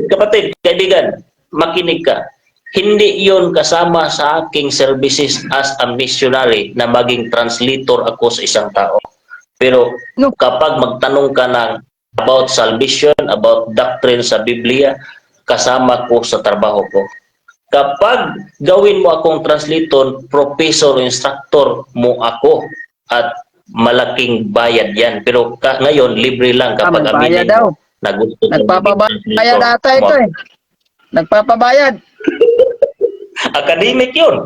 A: kapatid, kaibigan, makinig ka. Hindi yun kasama sa aking services as a missionary na maging translator ako sa isang tao. Pero
B: No.
A: kapag magtanong ka ng about salvation, about doctrine sa Biblia, kasama ko sa trabaho ko. Kapag gawin mo akong translator, professor, instructor mo ako at malaking bayad yan. Pero ngayon, libre lang kapag
B: Magbayad
A: aminin
B: daw.
A: mo na gusto mong
B: Nagpapabayad
A: maging
B: ata ito
A: translator.
B: eh. Nagpapabayad.
A: Academic yun.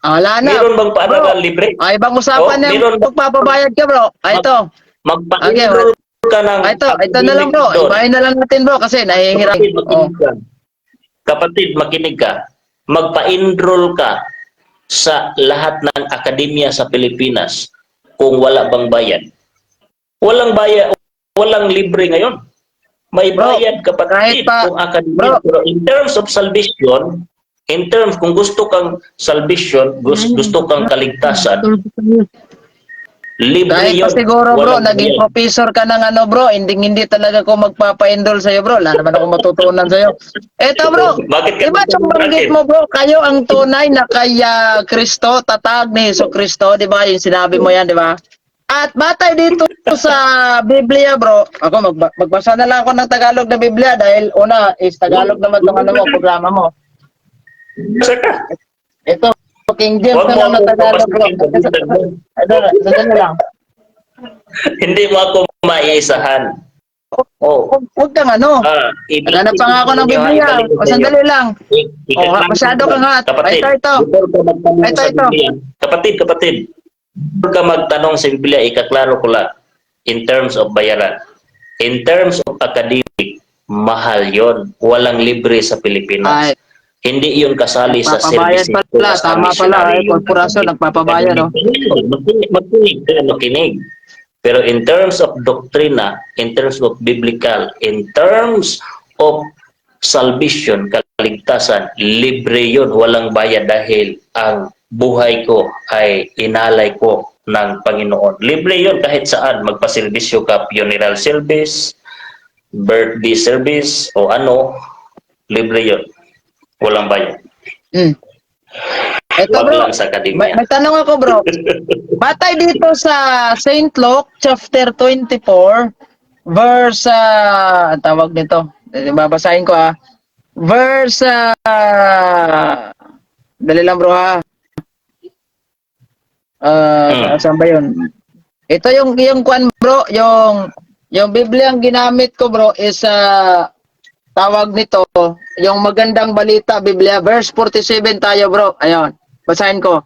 B: Wala na.
A: Meron bang paaralan
B: Bro,
A: libre?
B: ay ibang usapan
A: Oh,
B: yung
A: meron ba-
B: magpapabayad ka, bro. Ay, ito.
A: Magpa-enroll ka ng
B: Ito na lang, bro.
A: doon.
B: Ibahin na lang natin, bro, kasi nahihirap.
A: Kapatid,
B: Oh.
A: makinig ka. Kapatid, makinig ka. Magpa-enroll ka sa lahat ng akademya sa Pilipinas kung wala bang bayad. Walang bayad, walang libre ngayon. May
B: Bro,
A: bayad
B: kahit
A: kapatid
B: pa-
A: kung akademya.
B: bro.
A: Pero in terms of salvation, kung gusto kang salvation, gusto kang kaligtasan, libre
B: Kahit
A: yun.
B: pa siguro, bro,
A: Walang
B: naging
A: bayad.
B: professor ka ng ano, bro, hindi talaga ako magpapa-enroll sa'yo, bro. Wala naman ako matutunan sa'yo. Eto, bro,
A: Bakit ka
B: diba itong banggit mo, bro, kayo ang tunay na kaya Kristo, tatag ni Hesus Kristo, di ba? Yung sinabi mo yan, di ba? At batay dito sa Biblia, bro, ako magbasa na lang ako ng Tagalog na Biblia dahil una is Tagalog naman itong ano mo, programa mo.
A: Saka,
B: Ito, King James
A: Huwag
B: na
A: mo
B: lang na
A: ako
B: Tagalog, bro.
A: papasukin sa Biblia.
B: Sandali lang.
A: hindi mo ako maisahan. Oh.
B: Huwag kang ano. Naghanap pa nga ako ng Biblia. O, sandali lang. Masyado kang hot.
A: Kapatid,
B: Ito.
A: before ka magtanong
B: Ito,
A: sa
B: ito.
A: Biblia, kapatid, before ka magtanong sa Biblia, ikaklaro ko lang, in terms of bayaran, in terms of academic, mahal yon. Walang libre sa Pilipinas.
B: Ay,
A: Hindi yun kasali sa
B: nagpapabayad
A: services.
B: pala. Tama pala. Korporasyon, nagpapabayad. Oh.
A: Makinig. Pero in terms of doktrina, in terms of biblical, in terms of salvation, kaligtasan, libre yun, walang bayad dahil ang buhay ko ay inalay ko ng Panginoon. Libre yun kahit saan, magpaservisyo ka, funeral service, birthday service, o ano, libre yun. Walang bayad.
B: Ito,
A: Wag
B: bro.
A: lang sa akademya.
B: May tanong ako, bro. Batay dito sa St. Luke chapter 24 verse ang tawag nito. Babasahin ko verse dali lang, bro, ha. Saan ba 'yun? Ito yung kwan, bro, yung Biblia ang ginamit ko, bro, is tawag nito yung Magandang Balita Biblia, verse 47 tayo, bro. Ayun. Basahin ko.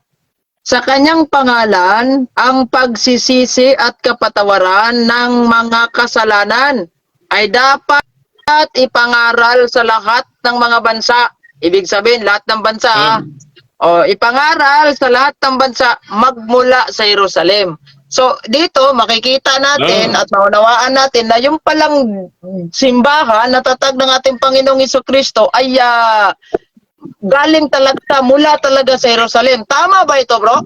B: Sa kanyang pangalan, ang pagsisisi at kapatawaran ng mga kasalanan ay dapat ipangaral sa lahat ng mga bansa. Ibig sabihin, lahat ng bansa. O, ipangaral sa lahat ng bansa magmula sa Jerusalem. So, dito makikita natin at maunawaan natin na yung palang simbahan na tatag ng ating Panginoong Jesucristo ay galing talaga, mula talaga sa Jerusalem. Tama ba ito, bro?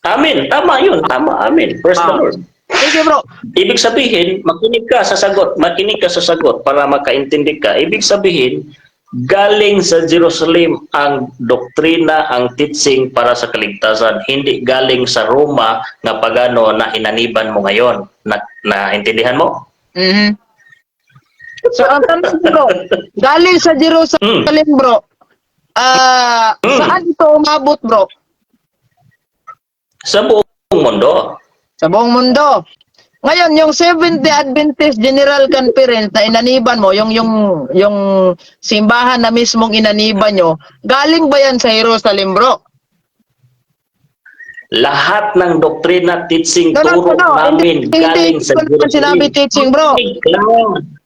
A: Amen. Tama yun. Tama. Amen. Praise the Lord.
B: Sige, bro.
A: Ibig sabihin, makinig ka sa sagot para makaintindi ka. Ibig sabihin, galing sa Jerusalem ang doktrina, ang teaching para sa kaligtasan. Hindi galing sa Roma na pagano na inaniban mo ngayon. Naintindihan mo?
B: So, ang tanong, bro, galing sa Jerusalem, bro, saan ito umabot, bro?
A: Sa buong mundo.
B: Sa buong mundo. Ngayon, yung Seventh-day Adventist General Conference na inaniban mo, yung simbahan na mismong inaniban nyo, galing ba yan sa Jerusalem, bro?
A: lahat ng doktrina, teaching,
B: No, no,
A: turo
B: no.
A: namin
B: Hindi
A: galing sa
B: ko naman sinabi
A: Jerusalem.
B: teaching, bro.
A: Makinig lang.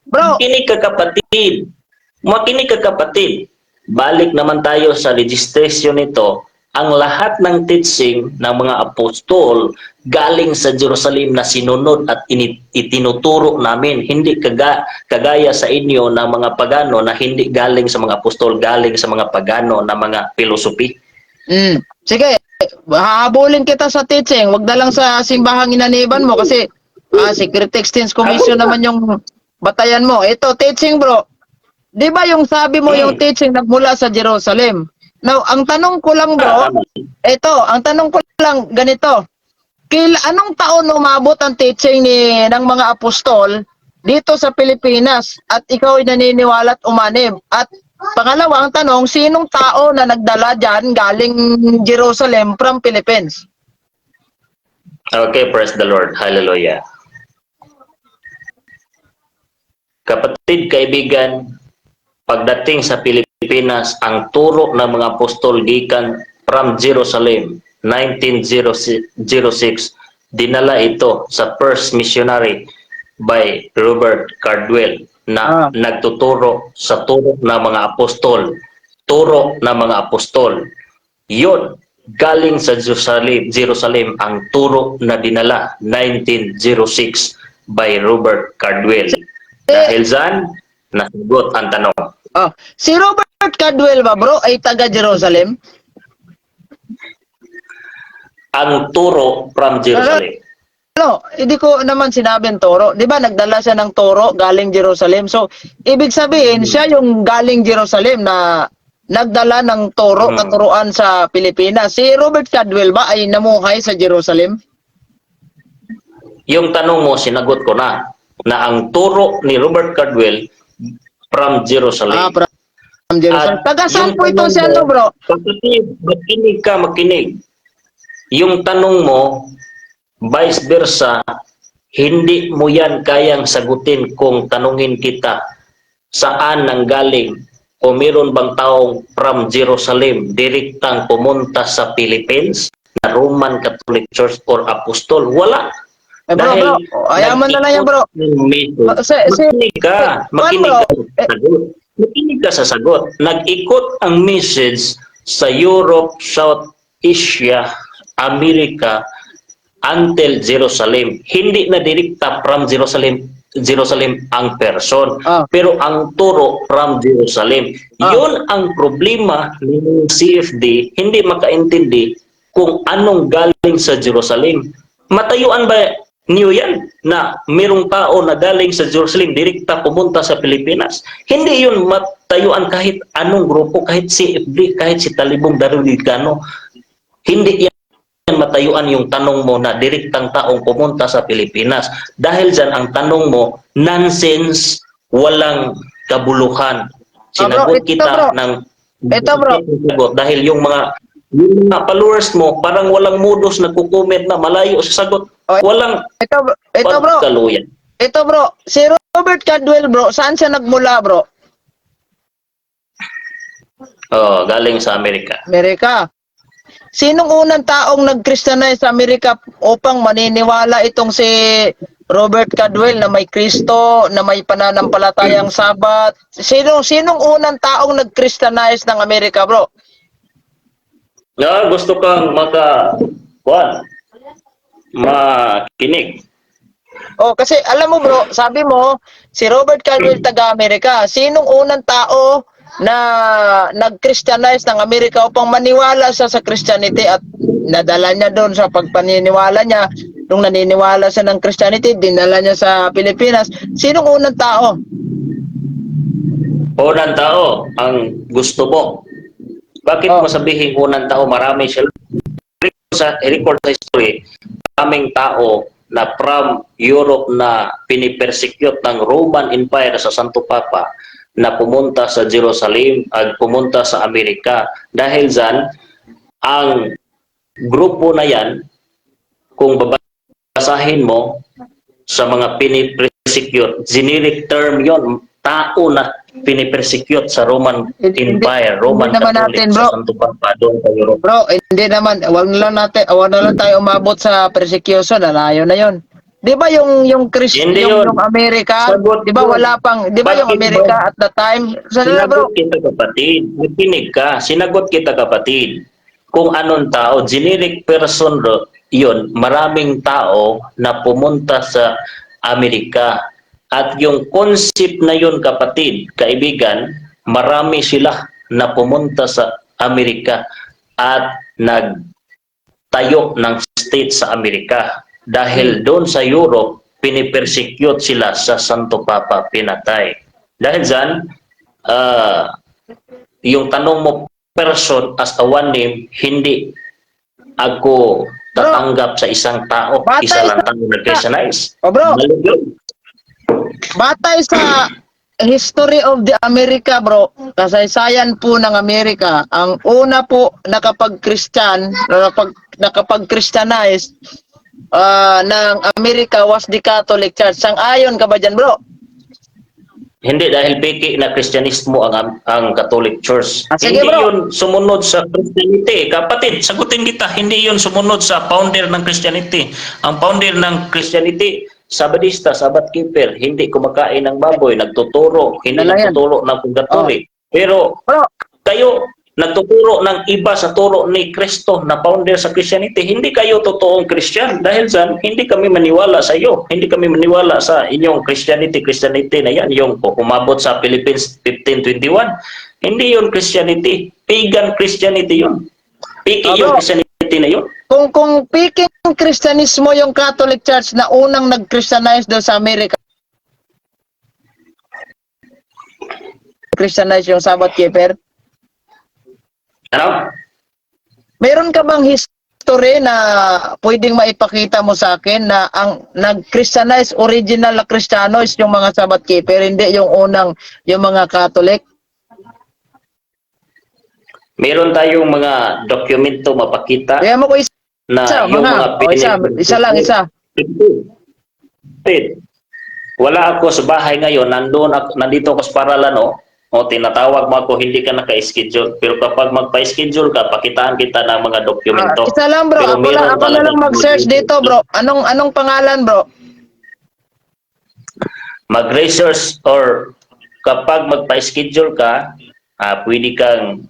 B: Bro,
A: Makinig ka, kapatid. Makinig ka, kapatid. Balik naman tayo sa registration nito. Ang lahat ng teaching ng mga apostol galing sa Jerusalem na sinunod at itinuturo namin. Hindi kagaya sa inyo ng mga pagano na hindi galing sa mga apostol, galing sa mga pagano na mga filosofi.
B: Sige, hahabulin kita sa teaching. Wag na lang sa simbahang inaniban mo kasi Secret Exchange Commission naman yung batayan mo. Ito, teaching bro. Di ba yung sabi mo yung teaching nagmula sa Jerusalem? Now, ang tanong ko lang bro, ang tanong ko lang ganito. Anong taon umabot ang teaching ng mga apostol dito sa Pilipinas at ikaw ay naniniwala at umanib? At pangalawa, ang tanong, sinong tao na nagdala dyan galing Jerusalem from Philippines?
A: Okay, praise the Lord. Hallelujah. Kapatid, kaibigan, pagdating sa Pilipinas, ang turo ng mga apostol gikan from Jerusalem, 1906, dinala ito sa first missionary by Robert Cardwell na nagtuturo sa turo ng mga apostol. Turo ng mga apostol. Yun, galing sa Jerusalem ang turo na dinala 1906 by Robert Cardwell. Dahil dyan, nasagot ang tanong.
B: Si Robert Caldwell ba bro ay taga Jerusalem?
A: Ang turo from Jerusalem.
B: No, hindi ko naman sinabing toro. Di ba nagdala siya ng toro galing Jerusalem? So, ibig sabihin, siya yung galing Jerusalem na nagdala ng toro, katuruan sa Pilipinas. Si Robert Caldwell ba ay namuhay sa Jerusalem?
A: Yung tanong mo, sinagot ko na ang turo ni Robert Caldwell from Jerusalem.
B: From Jerusalem. Taga saan po ito si ano bro?
A: Kapatid, makinig. Yung tanong mo, vice versa, hindi mo yan kayang sagutin kung tanungin kita saan nanggaling o meron bang taong from Jerusalem direktang pumunta sa Philippines na Roman Catholic Church or Apostol. Wala.
B: Bro, ayaman na lang yan bro.
A: Makinig ka sa sagot. Nag-ikot ang message sa Europe, South Asia, America, until Jerusalem. Hindi na direkta from Jerusalem ang person. Pero ang turo from Jerusalem. Yun ang problema ng CFD, hindi makaintindi kung anong galing sa Jerusalem. Matayuan ba niyo yan na mayroong tao na galing sa Jerusalem direkta pumunta sa Pilipinas? Hindi yun matayuan kahit anong grupo, kahit CFD, kahit si Talibong Daruligano. Hindi yan matayuan yung tanong mo na direktang taong pumunta sa Pilipinas. Dahil dyan, ang tanong mo, nonsense, walang kabuluhan. Sinagot kita ng sagot. Dahil yung mga followers mo, parang walang modus nagko-comment na malayo sa sagot. Walang pagkaluyan.
B: Ito bro, si Robert Caldwell bro, saan siya nagmula bro?
A: Galing sa Amerika.
B: Sinong unang taong nag-Christianize sa Amerika upang maniniwala itong si Robert Caldwell na may Kristo, na may pananampalatayang Sabat? Sinong unang taong nag-Christianize ng Amerika, bro?
A: Gusto kang makinig.
B: Kasi alam mo bro, sabi mo, si Robert Caldwell taga-Amerika. Sinong unang tao na nag-Christianize ng Amerika upang maniwala siya sa Christianity at nadala niya doon sa pagpaniniwala niya? Nung naniniwala siya ng Christianity, dinala niya sa Pilipinas. Sinong unang tao?
A: Unang tao, ang gusto mo. Bakit mo sabihin unang tao? Marami sila. Record sa history, maraming tao na from Europe na pinipersecute ng Roman Empire sa Santo Papa na pumunta sa Jerusalem at pumunta sa Amerika. Dahil dyan, ang grupo na yan, kung babasahin mo sa mga pinipersecute, generic term yon, tao na pinipersecute sa Roman
B: Hindi,
A: Empire,
B: hindi
A: Roman
B: naman
A: Catholic
B: natin,
A: sa
B: bro.
A: Santo Papa doon sa Europe.
B: Bro, hindi naman, wag na lang tayo umabot sa persecution, alayo na 'yon. 'Di ba
A: Hindi
B: yung
A: yun.
B: Amerika,
A: Sagot
B: 'di ba
A: yun.
B: wala pang, 'di ba yung
A: Bakit ba?
B: Amerika at the time, sana bro.
A: Sinagot kita kapatid. Nakinig ka. Sinagot kita kapatid. Kung anong tao, generic person yun, maraming tao na pumunta sa Amerika. At yung concept na yun kapatid, kaibigan, marami sila na pumunta sa Amerika at nagtayo ng state sa Amerika. Dahil doon sa Europe, pinipersecute sila sa Santo Papa, pinatay. Dahil dyan, yung tanong mo, person as a one name, hindi ako tatanggap sa isang tao. Isa
B: Batay
A: lang tao na Christianize.
B: Oh bro,
A: Mali yun.
B: batay sa history of the America, bro, kasaysayan po ng Amerika, ang una po nakapag-Christian, nakapag-Christianize ng Amerika was the Catholic Church. Sang-ayon ka ba dyan, bro?
A: Hindi dahil piki na Kristyanismo ang Catholic Church.
B: Sige,
A: Hindi
B: bro.
A: yun sumunod sa Christianity. Kapatid, sagutin kita, hindi yun sumunod sa founder ng Christianity. Ang founder ng Christianity, Sabadista, Sabbath keeper, hindi kumakain ng baboy, nagtuturo, hindi
B: Dala yan.
A: nagtuturo ng purgatory. Pero
B: Bro,
A: kayo nagtuturo ng iba sa turo ni Kristo na founder sa Christianity, hindi kayo totoong Christian. Dahil dyan, hindi kami maniwala sa iyo. Hindi kami maniwala sa inyong Christianity na yan. Yung umabot sa Philippines 15:21. Hindi yun Christianity. Pagan Christianity yun. Piki yung
B: bro.
A: Christianity na yun.
B: Kung peking Kristyanismo yung Catholic Church na unang nag-Christianize doon sa Amerika, Christianize yung Sabbath keeper,
A: Ano?
B: meron ka bang history na pwedeng maipakita mo sa akin na ang nag-Christianize, original na Kristiyano is yung mga Sabbath keeper, hindi yung unang, yung mga Catholic?
A: Meron tayong mga dokumento mapakita
B: Kaya mo ko isa,
A: na yung mga
B: isa lang, isa.
A: Wala ako sa bahay ngayon, nandito ako sa paralan, o tinatawag mo ako, hindi ka naka-schedule. Pero kapag magpa-schedule ka, pakitaan kita ng mga dokumento.
B: Isa lang bro,
A: Pero meron
B: ako na lang
A: talagang
B: mag-search dito bro. Anong pangalan bro?
A: Mag-research or kapag magpa-schedule ka, pwede kang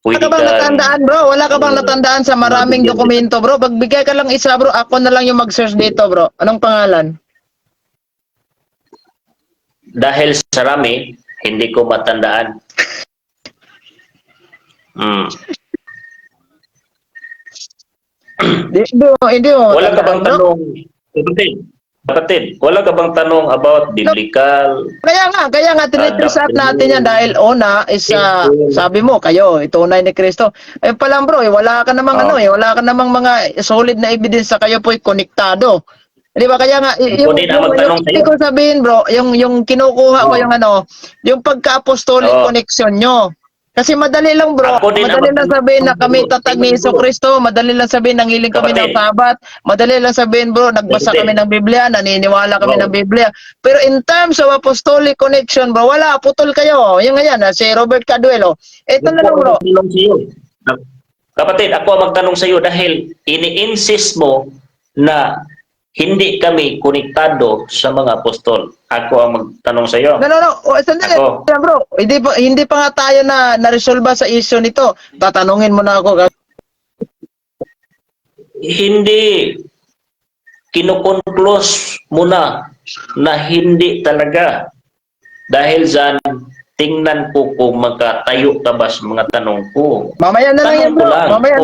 B: Wala ka bang natandaan bro? Wala ka bang natandaan sa maraming dokumento bro? Pagbigay ka lang isa bro, ako na lang yung mag-search dito bro. Anong pangalan?
A: dahil sa rami, hindi ko matandaan.
B: Hindi mo
A: Wala ka bang
B: matandaan, bro?
A: tanong? Kapatid, wala ka bang tanong about biblical?
B: Kaya nga tinitransat natin yan dahil una is sabi mo kayo itunay ni Kristo. Eh palang bro, wala ka namang wala ka namang mga solid na ebidensya, kayo po'y konektado. Di ba kaya nga yung ko sabihin bro, yung kinukuha ko yung yung pagka-apostolic connection nyo. Kasi madali lang bro, madali lang sabihin na kami tatag ni Jesucristo, madali lang sabihin nangiling kami ng Sabat, madali lang sabihin bro, nagbasa kami ng Biblia, naniniwala kami ng Biblia. Pero in terms of apostolic connection bro, wala, putol kayo. Yung ganyan, si Robert Caduelo. Ito na lang bro.
A: Kapatid, ako ang magtanong sa iyo dahil ini-insist mo na hindi kami konektado sa mga apostol. Ako ang magtanong sa iyo.
B: No. Sandali bro. Hindi pa nga tayo na-resolve sa issue nito. Tatanungin mo na ako.
A: Hindi kinukonklos mo na hindi talaga. Dahil dyan, tingnan ko kung magkatayo ka ba sa mga tanong ko.
B: Mamaya na lang yan bro. Mamaya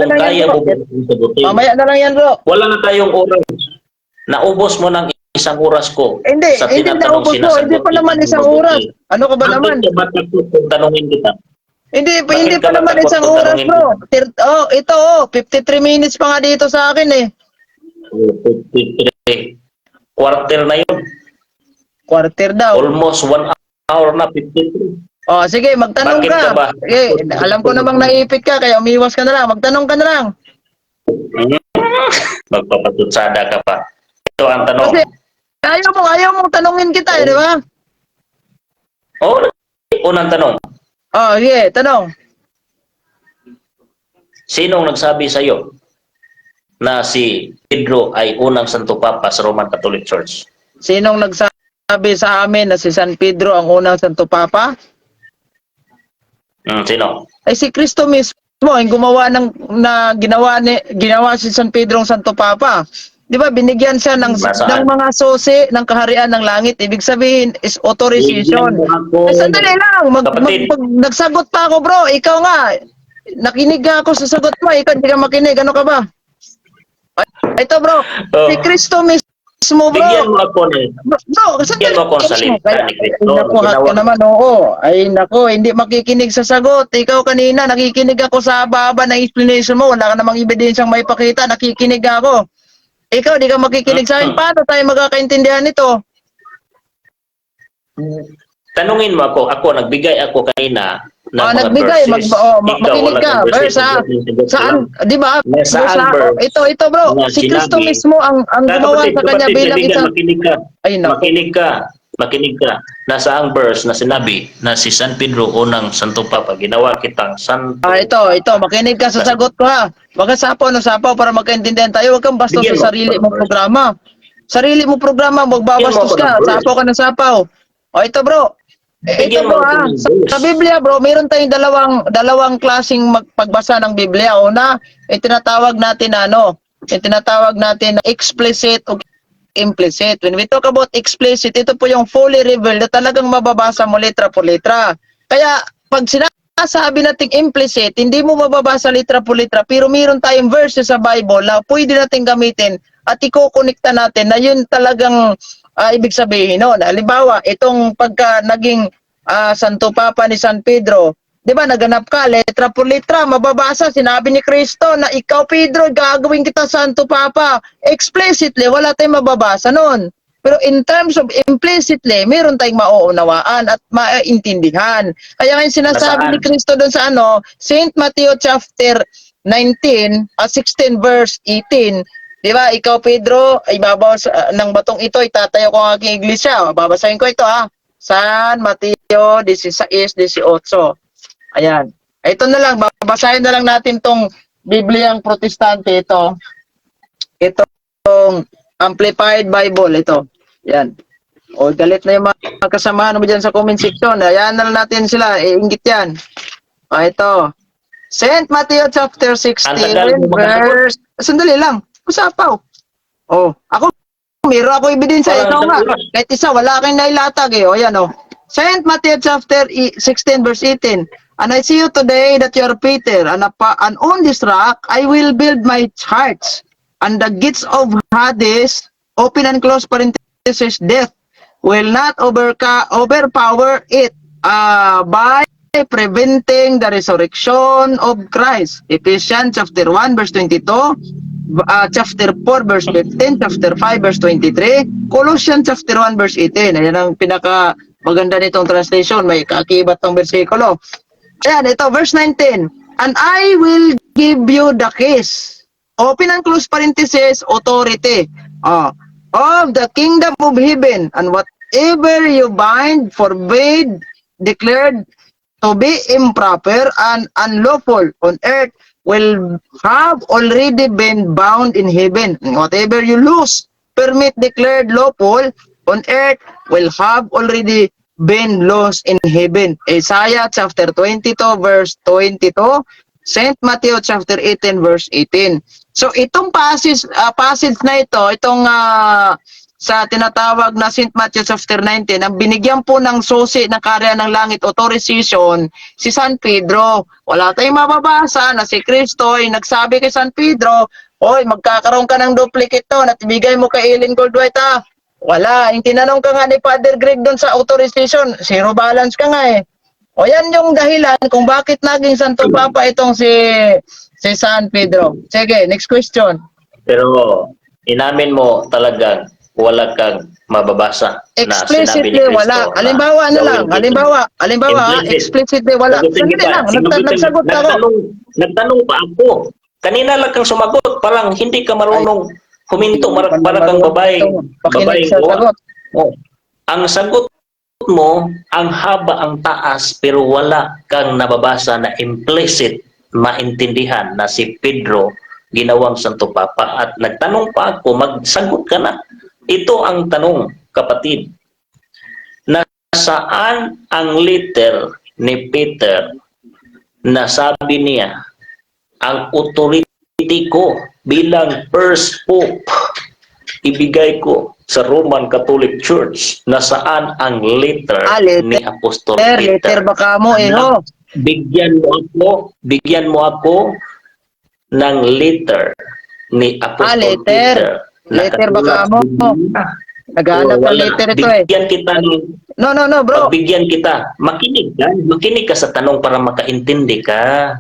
B: na lang yan bro.
A: Wala na tayong oras. Naubos mo ng isang oras ko.
B: Hindi naubos mo. Hindi pa naman isang oras. Ano ka ba naman?
A: Tanungin kita.
B: Hindi pa naman isang oras bro. Ito 53 minutes pa nga dito sa akin eh.
A: 53. Quarter na yun.
B: Quarter daw.
A: Almost 1 hour na, 53.
B: Sige, magtanong ka. Alam ko namang naipit ka, kaya umiwas ka na lang. Magtanong ka na lang.
A: Magpapatutsada ka pa. Ito ang tanong.
B: Kasi ayaw mong tanungin kita di ba?
A: unang tanong,
B: Oh, yeah, tanong.
A: sinong nagsabi sa iyo na si Pedro ay unang Santo Papa sa Roman Catholic Church?
B: Sinong nagsabi sa amin na si San Pedro ang unang Santo Papa?
A: Sino?
B: Ay si Kristo mismo ang gumawa ginawa si San Pedro ang Santo Papa. 'Di ba binigyan siya ng
A: Nasaan?
B: mga susi ng kaharian ng langit. Ibig sabihin is
A: Bigyan
B: authorization.
A: mo ako.
B: Ay, sandali lang.
A: Kapatid.
B: Nagsagot pa ako, bro. Ikaw nga. Nakinig ako sa sagot mo. Ikaw hindi ka makinig. Ano ka ba? Ito, bro.
A: Oh.
B: Si Kristo mismo, bro.
A: Bigyan mo ako ng
B: Bigyan
A: mo ako ng salita ni Kristo.
B: Naku,
A: Ginawa
B: ka naman, oo. Ay, naku, hindi makikinig sa sagot. Ikaw kanina, nakikinig ako sa baba ng explanation mo. Wala ka namang ebidensyang may pakita. Nakikinig ako. Ikaw, di ka makikinig sa akin. Paano tayo magkakaintindihan nito?
A: Tanungin mo ako. Nagbigay ako kanina ng mga
B: Nagbigay,
A: verses.
B: makinig ka. Verse, saan? Di ba?
A: Saan verse?
B: Ito, bro.
A: Na
B: Si Kristo
A: sinabi-
B: mismo ang gumawa sa kanya bilang
A: kaibigan,
B: isang...
A: Makinig ka.
B: Ay, naku.
A: Makinig ka. Nasa ang verse na sinabi na si San Pedro unang Santo Papa, ginawa kitang Santo.
B: Ito, makinig ka sa sagot ko ha. Huwag ka sapaw para magkaintindihan tayo. Huwag kang bastos
A: Bigyan mo
B: sa sarili
A: ako ng
B: mong
A: verse.
B: programa. Sarili mong programa, magbabastos
A: Bigyan mo ako
B: ka.
A: ng verse.
B: Sapaw ka ng sapaw. Ito bro. Ito
A: Bigyan
B: bro
A: mo ako
B: ha.
A: ng
B: Sa
A: verse.
B: Biblia bro, meron tayong dalawang klaseng pagbasa ng Biblia. Una, tinatawag natin na tinatawag natin na explicit o implicit. When we talk about explicit, ito po yung fully revealed na talagang mababasa mo letra po letra. Kaya pag sinasabi nating implicit, hindi mo mababasa letra po letra, pero meron tayong verses sa Bible na pwede nating gamitin at ikokonekta natin na yun talagang ibig sabihin no. Halimbawa, itong pagka naging Santo Papa ni San Pedro, di ba, naganap ka, letra por letra, mababasa, sinabi ni Kristo na ikaw, Pedro, gagawin kita Santo Papa. Explicitly, wala tayong mababasa nun. Pero in terms of implicitly, meron tayong mauunawaan at maintindihan. Kaya ngayon sinasabi ni Kristo doon sa St. Matthew chapter 19, 16 verse 18, di ba, ikaw, Pedro, ibabaw ng batong ito, itatayo ko ang aking iglesia. Babasahin ko ito San Mateo 16:18. Ayan. Ito na lang, babasahin na lang natin tong Bibliang Protestante ito. Itong Amplified Bible ito. Yan. O galit na yung mga kasamahan mo dyan sa comment section. Ayan na lang natin sila. Iinggit yan. Ito. St. Matthew chapter 16 verse... Sandali lang. Usapaw. Ako, meron ako ebidensya. Ikaw nga. Kahit isa, wala kang nailatag O yan St. Matthew chapter 16 verse 18. And I see you today that you are Peter, and on this rock I will build my church, and the gates of Hades, open and close parenthesis, death, will not overpower it by preventing the resurrection of Christ. Ephesians chapter 1 verse 22, chapter 4 verse 15, chapter 5 verse 23, Colossians chapter 1 verse 18. Ayan ang pinaka maganda nitong translation, may kaakibat ng bersikulo. Ayan, ito, verse 19. And I will give you the keys. Open and close parenthesis, authority. Of the kingdom of heaven. And whatever you bind, forbid, declared to be improper and unlawful on earth will have already been bound in heaven. And whatever you loose, permit, declared lawful on earth will have already been lost in heaven. Isaiah chapter 22 verse 22, St. Matthew chapter 18 verse 18. So itong passage na itong sa tinatawag na St. Matthew chapter 19, ang binigyan po ng susi ng karya ng langit, authorization, si San Pedro. Wala tayong mababasa na si Kristo ay nagsabi kay San Pedro, "Hoy, magkakaroon ka ng duplicate to, at ibigay mo kay Ellen Goldwhite Wala. Yung tinanong ka nga ni Father Greg doon sa authorization, zero balance ka nga O yan yung dahilan kung bakit naging Santo Papa itong si San Pedro. Sige, next question.
A: Pero inamin mo talaga wala kang mababasa na sinabi
B: Explicitly
A: ni Kristo.
B: wala. Halimbawa na lang. Halimbawa, explicitly wala. Sandali lang. Nagsagot ako.
A: Nagtanong pa ako. Kanina lang kang sumagot. Parang hindi ka marunong huminto. Para kang babaeng
B: Sa sagot.
A: Ang sagot mo, ang haba, ang taas, pero wala kang nababasa na implicit maintindihan na si Pedro ginawang Santo Papa. At nagtanong pa ako, magsagot ka na. Ito ang tanong, kapatid. Nasaan ang letter ni Peter na sabi niya, ang authority ko bilang first pope, ibigay ko sa Roman Catholic Church. Nasaan ang letter ni Apostol Peter?
B: Letter baka mo ho.
A: Bigyan mo ako ng letter ni Apostol Peter.
B: Letter baka mo. Naghanap ng letter ito
A: Bigyan kita ng
B: No, bro.
A: Bigyan kita. Makinig ka sa tanong para makaintindi ka.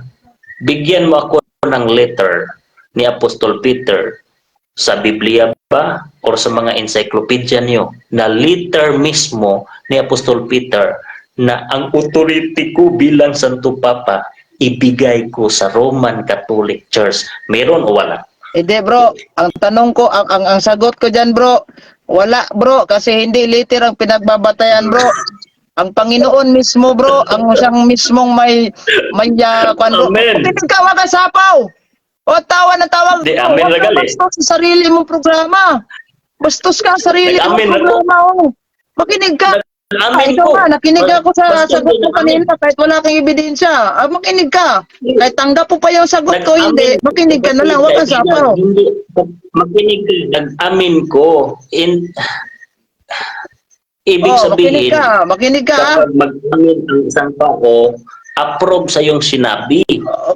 A: Bigyan mo ako ng letter ni Apostol Peter sa Biblia ba o sa mga encyclopedia niyo na letter mismo ni Apostol Peter na ang authority ko bilang Santo Papa ibigay ko sa Roman Catholic Church. Meron o wala?
B: Hindi bro, ang tanong ko, ang sagot ko dyan bro, wala bro, kasi hindi letter ang pinagbabatayan bro. Ang Panginoon mismo bro, ang siyang mismong may kwan bro.
A: Amen.
B: Hindi ka makasapaw. O tawa na tawag
A: Di,
B: bro,
A: amen
B: huwag
A: na
B: ka
A: gali.
B: bastos sa sarili mong programa. Bastos ka sa sarili mong
A: Nag-amen na ko.
B: programa. Makinig ka.
A: Amen
B: Ikaw
A: ko.
B: nga, nakinig ako sa
A: Basta
B: sagot mo
A: nag-amen.
B: kanina kahit wala kang ebidensya. Makinig ka. Kahit tanggap mo pa yung sagot ko, hindi. Makinig ka na lang, huwag kang sapaw.
A: Hindi. Makinig ka. Nag-amin ko. Ibig sabihin,
B: makinig ka.
A: kapag mag-amin ang isang tao, approve sa iyong sinabi.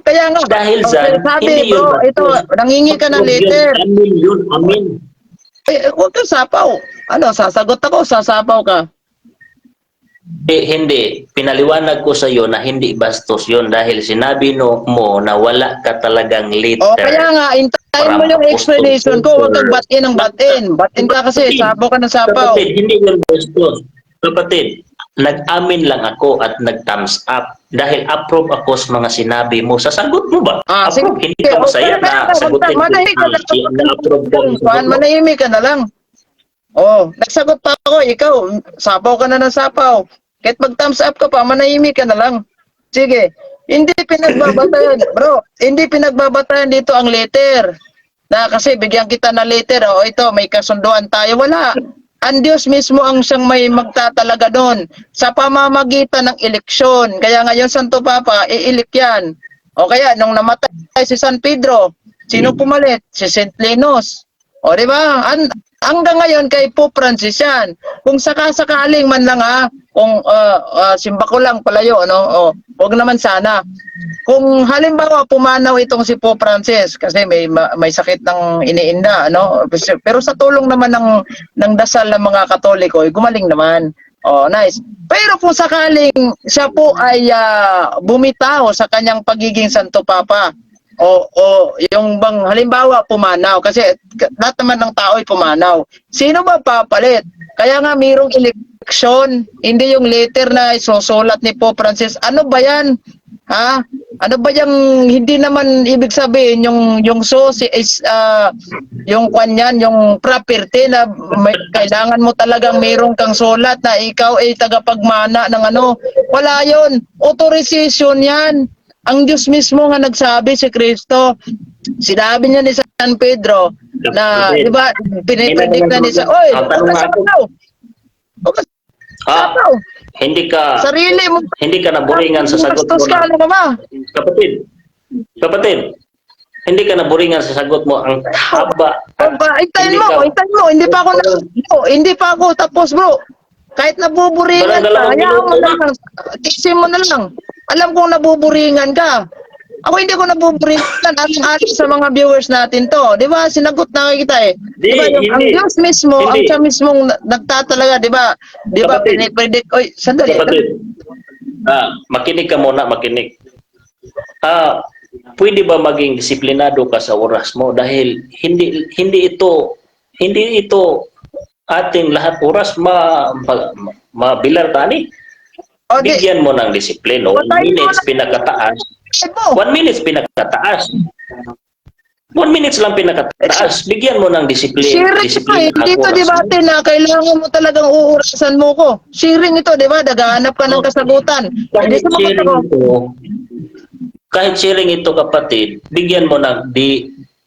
B: Kaya nga,
A: Dahil sa
B: sabi
A: hindi
B: bro,
A: yun
B: ito, nangingi ka ng
A: approve
B: letter.
A: yun. Amin yun. Amin.
B: Huwag kang sapaw. Ano, sasagot ako, sasapaw ka.
A: Hindi. Pinaliwanag ko sa iyo na hindi bastos yun dahil sinabi mo na wala ka talagang letter.
B: Kaya nga, intayin mo yung explanation ko, huwag kang batin ng batin. Batin ka kasi, sapaw ka ng sapaw.
A: Kapatid, hindi yun bastos. Kapatid, nag-amin lang ako at nag-thumbs up dahil approve ako sa mga sinabi mo. Sasagot mo ba? Approve. Hindi ka masaya na sagutin ko.
B: Manahimik ka na lang.
A: Na-approve ka ng sagot mo.
B: Manahimik ka na lang. Nagsagot pa ako, ikaw, sapaw ka na ng sapaw. Kahit mag-thumbs up ka pa, manahimik ka na lang. Sige, hindi pinagbabatayan, bro, hindi pinagbabatayan dito ang letter. Na kasi bigyan kita ng letter, ito, may kasunduan tayo. Wala. Ang Diyos mismo ang siyang may magtatalaga doon sa pamamagitan ng eleksyon. Kaya ngayon, Santo Papa, iilik yan. O kaya, nung namatay si San Pedro, sino pumalit? Si St. Linus. O, di ba? Hanggang ngayon, kay Pope Francis yan. Kung sakasakaling man lang kung simba ko lang palayo, wag naman sana. Kung halimbawa pumanaw itong si Pope Francis kasi may sakit ng iniinda, pero sa tulong naman ng dasal ng mga Katoliko, gumaling naman. Nice. Pero kung sakaling siya po ay bumitaw sa kanyang pagiging Santo Papa, yung bang halimbawa pumanaw, kasi lahat naman ng tao ay pumanaw. Sino ba papalit? Kaya nga mayroong eleksyon, hindi yung letter na isusulat ni Pope Francis. Ano ba yan? Ano ba yung hindi naman ibig sabihin yung susi is yung kanyan, yung property na kailangan mo talagang mayroong kang sulat na ikaw ay tagapagmana ng wala yon. Authorization yan. Ang Diyos mismo nga nagsabi si Kristo. Sinabi niya ni San Pedro na, di ba, pinipredict na ni San,
A: hindi ka
B: sarili mo.
A: hindi ka naburingan sa sagot mo.
B: Bastos ka, ano ka ba?
A: Kapatid, hindi ka naburingan sa sagot mo. Ang haba.
B: Hintayin mo. Hindi pa ako tapos, bro. Kahit nabuburingan ka, hayaan mo na lang. Tiksin mo na lang. Alam kong nabuburingan ka. Ako hindi ko nabuburingan. Aling-aling sa mga viewers natin to. Di ba? Sinagot na kita Di ba? Ang Diyos mismo, ang siya mismong nagtatalaga, di ba? Di ba? Pinipredict. Oy, sandali.
A: Kapatid, makinig ka muna, makinig. Pwede ba maging disiplinado ka sa oras mo? Dahil hindi ito ating lahat oras mabilar tani. Bigyan mo ng disiplino. 1 minute pinakataas. 1 minute pinakataas. 1 minutes lang pinakataas. Bigyan mo ng
B: Sharing ito eh.
A: disiplina ang
B: Dito
A: oras mo.
B: debate na kailangan mo talagang uurasan mo ko. Sharing ito, di ba? Naghahanap ka ng kasagutan. Hindi sumagot ako.
A: Kahit sharing ito kapatid, bigyan mo ng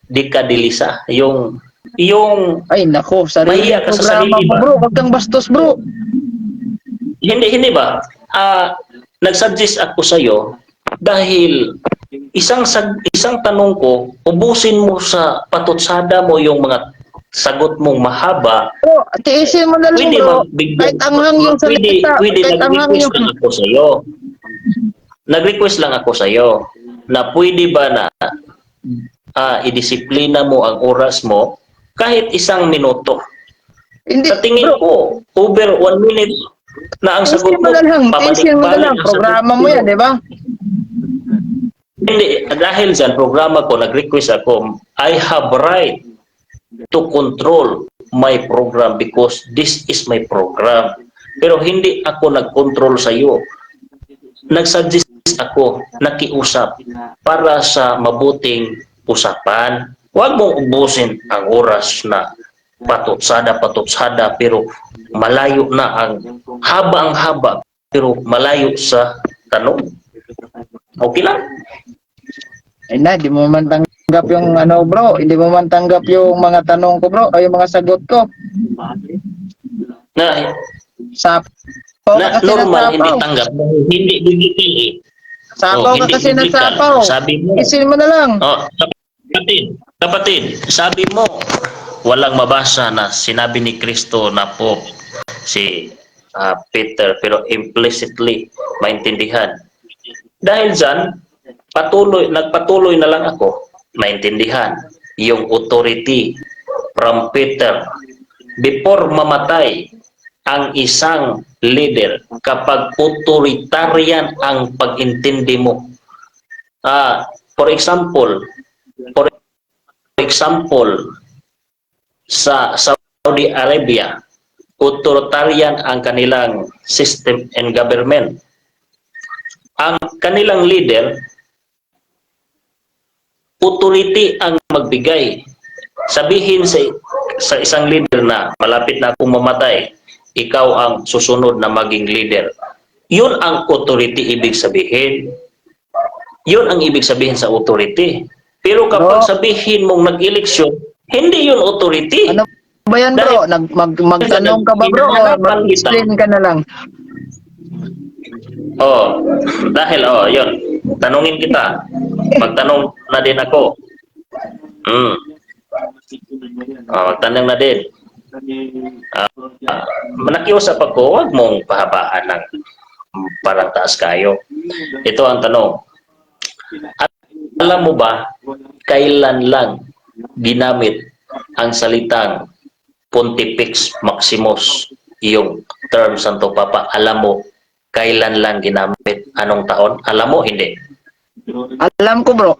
A: dekadilisa. Yung
B: Ay nako, sarili
A: Mahiya ka sa
B: programa
A: sarili
B: mo
A: ba?
B: bro. Huwag kang bastos bro.
A: hindi ba? Nagsuggest ako sa iyo dahil isang tanong ko, ubusin mo sa patutsada mo yung mga sagot mong mahaba.
B: Bro, tiisin mo na lang
A: Pwede
B: bro.
A: magbigyan.
B: Kahit anghang yung salita.
A: Pwede
B: Kahit anghang
A: nag-request
B: yung...
A: lang ako sa iyo. Nag-request lang ako sa iyo na pwede ba na idisiplina mo ang oras mo kahit 1 minuto.
B: Hindi,
A: Sa tingin
B: bro.
A: ko, over 1 minute na ang sagot
B: Tiisin mo na lang. Tiisin mo na lang.
A: pabalik-balik ang
B: Programa
A: sagot
B: mo
A: ko.
B: yan, di ba?
A: Hindi, dahil dyan, programa ko, nag-request ako, I have right to control my program because this is my program. Pero hindi ako nag-control sa iyo. Nagsuggest ako, nakiusap para sa mabuting usapan. Huwag mong ubusin ang oras na patutsada pero malayo na ang haba pero malayo sa tanong. Okay lang?
B: Ay na, di mo man tanggap yung ano bro. Hindi mo man tanggap yung mga tanong ko bro. O yung mga sagot ko.
A: Na
B: Sapaw ka kasi
A: normal hindi
B: nagsapaw.
A: tanggap, hindi bibitin eh.
B: Sapaw ka
A: hindi
B: kasi
A: biblical.
B: nagsapaw.
A: Sabi mo.
B: Isin mo na lang.
A: Kapatid, sabi mo walang mabasa na sinabi ni Kristo na po si Peter pero implicitly maintindihan. Dahil dyan, nagpatuloy na lang ako maintindihan yung authority from Peter before mamatay ang isang leader kapag authoritarian ang pag-intindi mo. For example, sa Saudi Arabia, authoritarian ang kanilang system and government. Ang kanilang leader, authority ang magbigay. Sabihin sa isang leader na malapit na akong mamatay, ikaw ang susunod na maging leader. Yun ang authority ibig sabihin. Yun ang ibig sabihin sa authority. Pero kapag sabihin mong nag-eleksyon, hindi yun authority.
B: Ano ba yan bro? Magtanong ka ba bro? O mag-explain ka na lang?
A: Dahil yun. Tanungin kita. Magtanong na din ako. Magtanong na din. Nakiusap ako, huwag mong pahabaan ng parang taas kayo. Ito ang tanong. Alam mo ba, kailan lang ginamit ang salitang Pontifex Maximus, yung term Santo Papa? Alam mo, kailan lang ginamit? Anong taon? Alam mo, hindi?
B: Alam ko bro.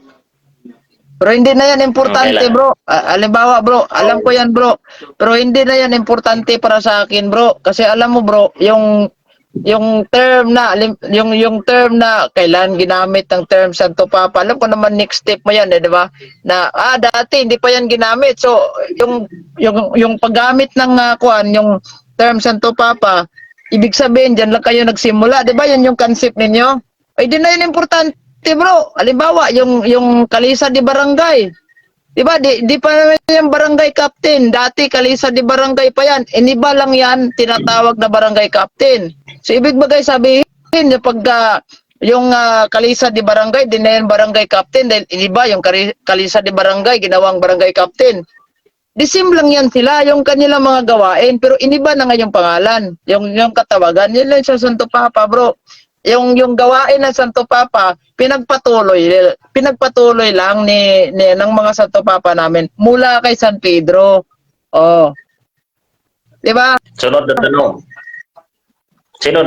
B: Pero hindi na yan importante bro. Halimbawa bro, alam ko yan bro. Pero hindi na yan importante para sa akin bro. Kasi alam mo bro, yung term na kailan ginamit ng term Santo Papa, alam ko naman next step mo yan di ba? Na dati hindi pa yan ginamit. So yung paggamit ng yung term Santo Papa, ibig sabihin diyan lang kayo nagsimula, di ba? Yan yung concept ninyo. Ay di na yan importante bro. Halimbawa yung kalisa di barangay. Di ba? Di pa naman yung barangay captain. Dati kalisa di barangay pa yan. Iniba lang yan, tinatawag na barangay captain. So ibig bagay sabihin, pag yung kalisa di barangay, di na yan barangay captain. Dahil iniba yung kalisa di barangay, ginawang barangay captain. The same lang yan sila, yung kanilang mga gawain. Pero iniba na nga yung pangalan. Yung katawagan. Yun lang sa Santo Papa bro. Yung gawain ng Santo Papa, pinagpatuloy lang ng mga Santo Papa namin mula kay San Pedro. Di ba?
A: Sunod na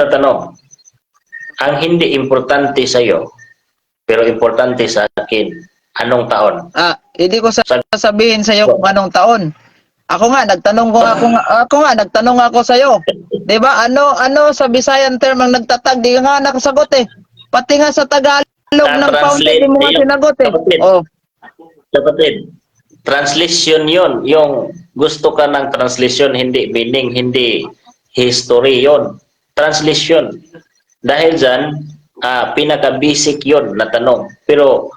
A: tanong. Ang hindi importante sa iyo, pero importante sa akin, anong taon?
B: Hindi ko sasabihin sa iyo kung anong taon. Ako nga nagtanong ako sa iyo. 'Di ba? Ano sa Visayan term ang nagtatag, di nga nakasagot eh. Pati nga sa Tagalog ng fountain di mo nga sinagot eh.
A: Kapatid, translation yon. Yung gusto ka ng translation, hindi meaning, hindi history yon. Translation. Dahil dyan, pinaka-basic yon na tanong. Pero,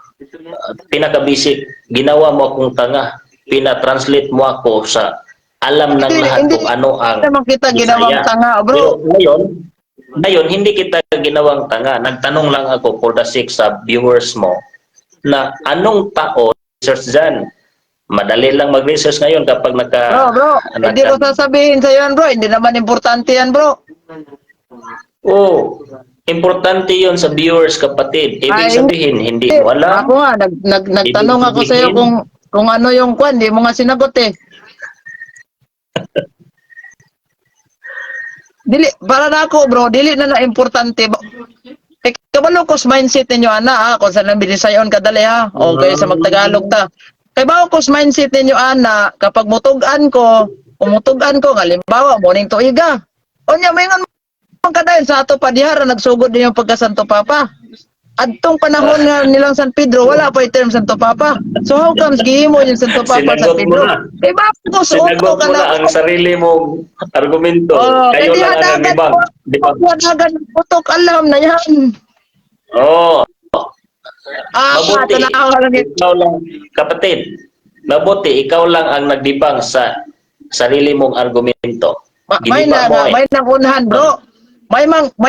A: pinaka-basic, ginawa mo akong tanga. Pina-translate mo ako sa alam ng lahat
B: Hindi
A: kung ano ang
B: naman kita ginawang
A: Bisaya.
B: tanga,
A: Pero
B: bro.
A: ngayon, hindi kita ginawang tanga. Nagtanong lang ako for the sake sa viewers mo na anong tao research dyan. Madali lang mag-research ngayon kapag
B: Bro, hindi ko sasabihin sa yan, bro. Hindi naman importante yan, bro.
A: Oh, importante yon sa viewers, kapatid. Ibig
B: Ay,
A: sabihin, hindi
B: hindi.
A: mo alam.
B: Ako nga,
A: Ibig
B: nagtanong ako sa iyo
A: sabihin,
B: kung ano yung kwan. Hindi mo nga sinagot eh. Dili, para na ako, bro. Dili na importante. Kabalo ko sa mindset ninyo, ana, kung saan lang binisayon kadali, ha? O kayo sa magtagalog ta. Kay bao ko sa mindset ninyo, ana, kapag mutugan ko, halimbawa, morning tuiga. O niya, may nga kadayon sa ato pa dihara, nagsugod din yung pagkasanto papa. Adtong panahon nga nilang San Pedro, wala pa yung term Santo Papa. So how comes gihimo yung Santo Papa San
A: sinagot mo
B: Pedro?
A: na.
B: Kay bakit ko suko
A: Sinagot
B: ka
A: mo na
B: na?
A: ang sarili mong argumento.
B: Kay
A: Kayo
B: di
A: lang ang
B: hadagan
A: nagbibang.
B: ko.
A: Di ba?
B: Hadagan putok, alam na yan.
A: Oh, mabuti.
B: Tanawa lang yun.
A: Ikaw lang, kapatid. Mabuti, ikaw lang ang nagdibang sa sarili mong argumento.
B: May
A: Giniba mo
B: may nang unhan, bro. May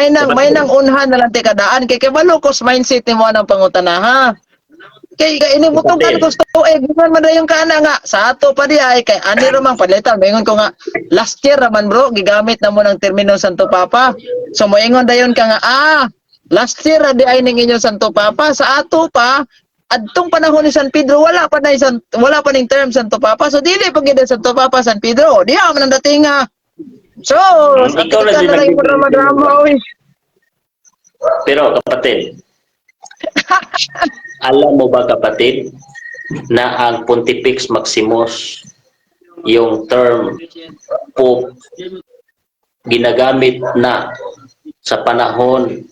B: nang unhan na lang ti kadaan kay kabalo ko sa mindset ni mo ng pangutana, ha. Kay inimutugan ko sto ginan man yung kana nga sa ato pa di ay kay ani romang palitan moingon ko nga last year raman, bro, gigamit na mo ng termino Santo Papa. So moingon dayon ka nga last year di ay ning inyo Santo Papa, sa ato pa adtong panahon ni San Pedro wala pa ning term Santo Papa, so dili pa gid Santo Papa San Pedro di man ang dating nga. So sa
A: ikaw
B: tika
A: din
B: na lang yung
A: nagbibang.
B: drama oy.
A: Pero kapatid, alam mo ba, kapatid, na ang Pontifex Maximus, yung term Pope, ginagamit na sa panahon,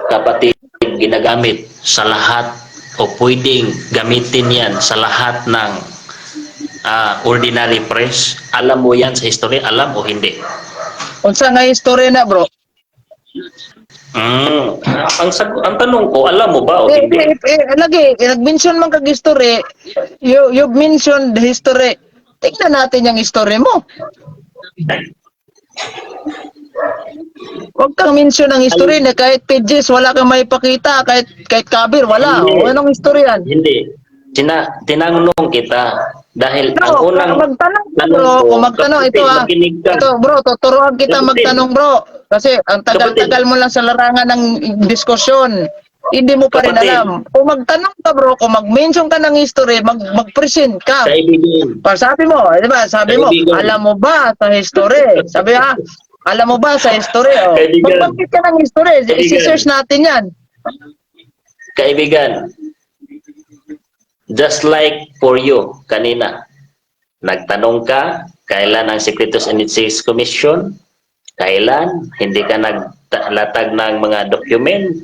A: kapatid, ginagamit sa lahat o pwedeng gamitin yan sa lahat ng ordinary press. Alam mo yan sa history? Alam o hindi?
B: Unsa nga istorya na, bro?
A: Ang tanong ko, alam mo ba o hindi?
B: Lagi, nag-mention man kag history, you mentioned the history. Tingnan natin yung history mo. Huwag kang mention ng history na kahit pages, wala kang may pakita, kahit kabir, wala.
A: Hindi.
B: O, anong history yan?
A: Hindi. Tinanong kita dahil ang
B: No,
A: unang
B: magtanong ka,
A: tanong
B: bro.
A: ko,
B: Kung magtanong,
A: kapatid,
B: ito
A: makinig ka.
B: Ito, bro, tuturuan kita
A: Kapatid.
B: magtanong, bro. Kasi ang tagal-tagal mo lang sa larangan ng diskusyon. Hindi mo pa rin
A: Kapatid.
B: alam. Kung magtanong ka, bro, kung mag-mention ka ng history, mag-present ka.
A: Kaibigan,
B: Pa sabi mo, di ba? Sabi mo,
A: Kaibigan.
B: alam mo ba sa history? Sabi alam mo ba sa history? Oh.
A: Kaibigan.
B: Magbanggit ka ng history,
A: Kaibigan.
B: isi-search natin yan.
A: kaibigan, just like for you kanina, nagtanong ka, kailan ang Secretaries and Ethics Commission? Kailan? Hindi ka naglatag ng mga document?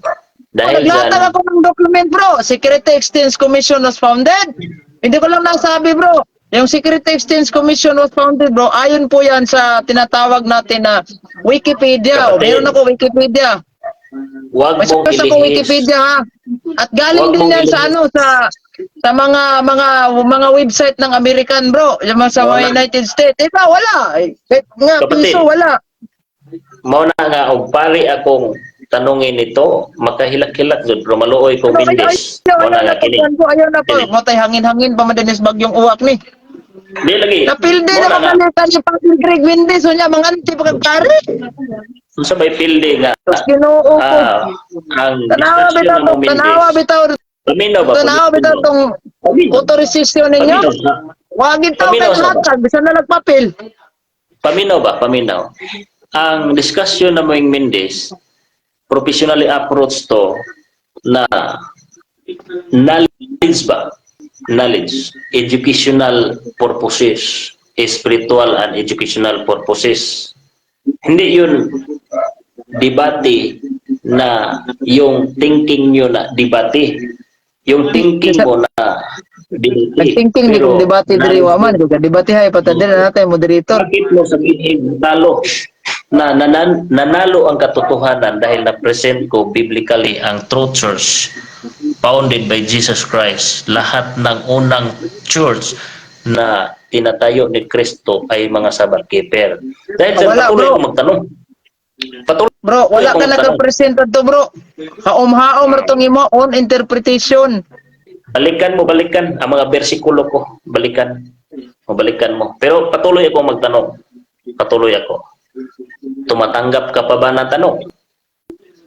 A: Dahil
B: Naglatag
A: dyan,
B: ako ng document, bro. Security Exchange Commission was founded. Hindi ko lang nasabi, bro. Yung Security Exchange Commission was founded, bro. Ayon po yan sa tinatawag natin na Wikipedia. O, meron ako Wikipedia.
A: huwag
B: May
A: mong
B: search ako
A: ilihis.
B: Wikipedia, ha. At galing
A: Huwag
B: din
A: mong
B: yan sa
A: ilihis.
B: sa mga website ng American, bro. Yung mga sa mga
A: Wala.
B: United States. Iba, wala. Kahit nga,
A: Kapatid.
B: piso, wala.
A: Mao na nga, og pari akong tanungin ito, makahilak-hilak jud pero maluoy ko bindis. Mao na nga kini.
B: Ayaw na po.
A: Kini.
B: Motay hangin-hangin pa madanis bagyong uwak ni.
A: Di lagi.
B: Napilde
A: Mao
B: na
A: na nga.
B: mamalitan ni Pastor Greg Mendez. O niya, mga anti pagkari.
A: Unsa may pilde nga
B: Tapos ginoo ko.
A: ang
B: Tanawa
A: diskusyon
B: bitaw,
A: na mo
B: tanawa
A: bindis.
B: bitaw.
A: Paminaw ba?
B: Tanawa bitaw tong authorization ninyo. Wagin tao
A: Paminaw
B: kay
A: sa ba?
B: hatag. Bisan na nagpapil.
A: Paminaw ba? Paminaw. Ang diskusyon na mo yung Mendes, professionally approach to na knowledge ba? Knowledge. Educational purposes. Spiritual and educational purposes. Hindi yun debate na yung thinking nyo na debate. Yung thinking mo na Dili.
B: Nagtingting di kong
A: Pero,
B: debate diri wa man, kung debate hay patadin na natin moderator.
A: bakit mo sabihin talo na nanalo ang katotohanan dahil na-present ko biblically ang true church founded by Jesus Christ. Lahat ng unang church na tinatayo ni Kristo ay mga Sabbath keeper. Dahil sa
B: Wala,
A: patuloy
B: bro.
A: ko magtanong. Patuloy
B: Bro, wala
A: ko
B: ka
A: magtanong.
B: nakapresent to bro. Haom-haom ra tong imo own interpretation.
A: Balikan ang mga bersikulo ko. Balikan mo. Pero patuloy ako magtanong. Patuloy ako. Tumatanggap ka pa ba ng tanong?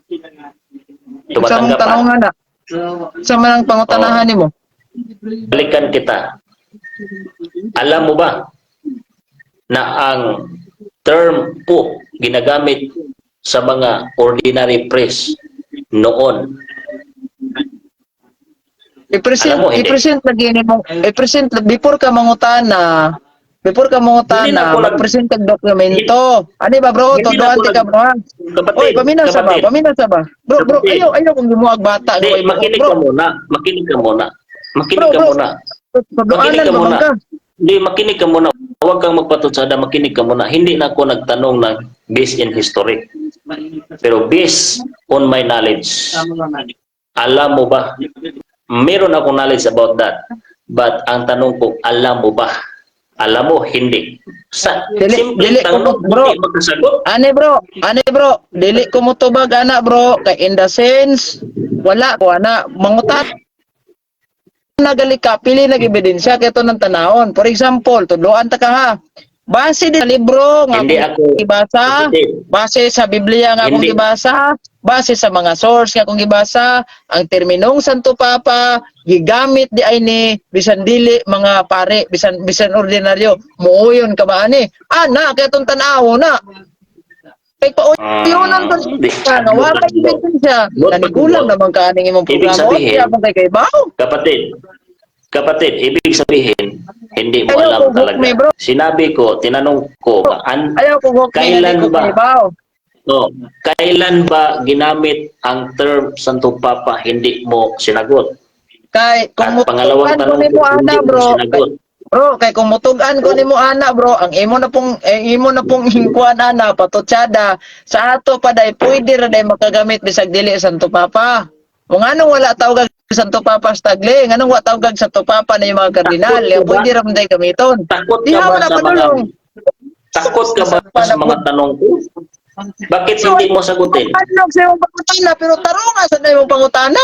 B: Sa mong
A: Tumatanggap pa?
B: tanong na. Sa manang pangutanahan nimo.
A: Balikan kita. Alam mo ba na ang term po ginagamit sa mga ordinary priests noon?
B: I-present,
A: Alam mo, hindi.
B: i-present lagi nimo. I-present before ka mangutana. Before ka
A: Hindi na
B: mangutana,
A: ako
B: mag-present kag dokumento. Ano ba bro?
A: Hindi na
B: Todo
A: ako
B: anti ka bro. Ha?
A: Kapatid,
B: Oy, paminaw sa ba?
A: kapatid.
B: Paminaw sa ba? Bro,
A: Kapatid.
B: ayaw kung gimuag bata
A: Hindi,
B: nga may
A: makinig
B: bro.
A: ka muna. Makinig ka muna. Makinig
B: Bro,
A: ka
B: bro.
A: muna.
B: Pagduanan
A: Makinig ka
B: ba man
A: muna.
B: ka?
A: Hindi, makinig ka muna. Huwag kang magpatutsada, makinig ka muna. Hindi na ako nagtanong ng based in history. Pero based on my knowledge. Alam mo ba? Meron akong knowledge about that. But ang tanong ko, alam mo ba? Alam mo, hindi. Sa simple
B: Dili ko
A: tanong,
B: bro.
A: hindi magkasagot.
B: Ane bro, dili ko mo tubag ana bro, kay in the sense wala ko ana mangutan nagali ka pili nag ebidensya kay to ng tanawon. For example, tudloan ta ka ha. Base di sa libro nga
A: Hindi
B: akong
A: ako-
B: gibasa,
A: Kapatid.
B: base sa Biblia nga akong
A: Hindi.
B: gibasa, base sa mga source nga akong gibasa, ang terminong Santo Papa gigamit di ay ni bisan dili mga pare, bisan ordinaryo. Muuyon ka ba ani? Ana kay tong tanaw na. Kay pauyonan to
A: Di.
B: siya nga wala ebidensya.
A: Good,
B: Nanigulang
A: good.
B: naman ka aning imong
A: Ibig
B: programa.
A: sabihin-
B: Kaya mo kay baw.
A: Kapatid, ibig sabihin, hindi mo
B: Ayaw
A: alam
B: ko
A: talaga.
B: hukmi, bro.
A: Sinabi ko, tinanong ko,
B: Ayaw ko hukmi
A: Kailan
B: na di ko
A: ba?
B: kaibaw.
A: kailan ba ginamit ang term Santo Papa, hindi mo sinagot?
B: Kay kung
A: At pangalawang
B: mutugan ko
A: tanong
B: nimo
A: ko,
B: ana
A: hindi mo
B: bro.
A: sinagot.
B: Bro, kay kung mutugan ko nimo ana bro, ang imo na pong hingkuan ana patutsada sa ato pa day pwede ra day makagamit bisag dili Santo Papa. Kung anong wala tawag Santo Papa stagli, nganong wa tawag Santo Papa na yung mga kardinal,
A: Takot ka ba?
B: pwede ra man day gamiton.
A: Takot
B: Di
A: ka ba
B: ha man
A: sa mga
B: padulong.
A: takot ka ba sa mga tanong ko? Bakit hindi mo sagutin?
B: Ano sa imong pangutana pero tarunga sa imong pangutana.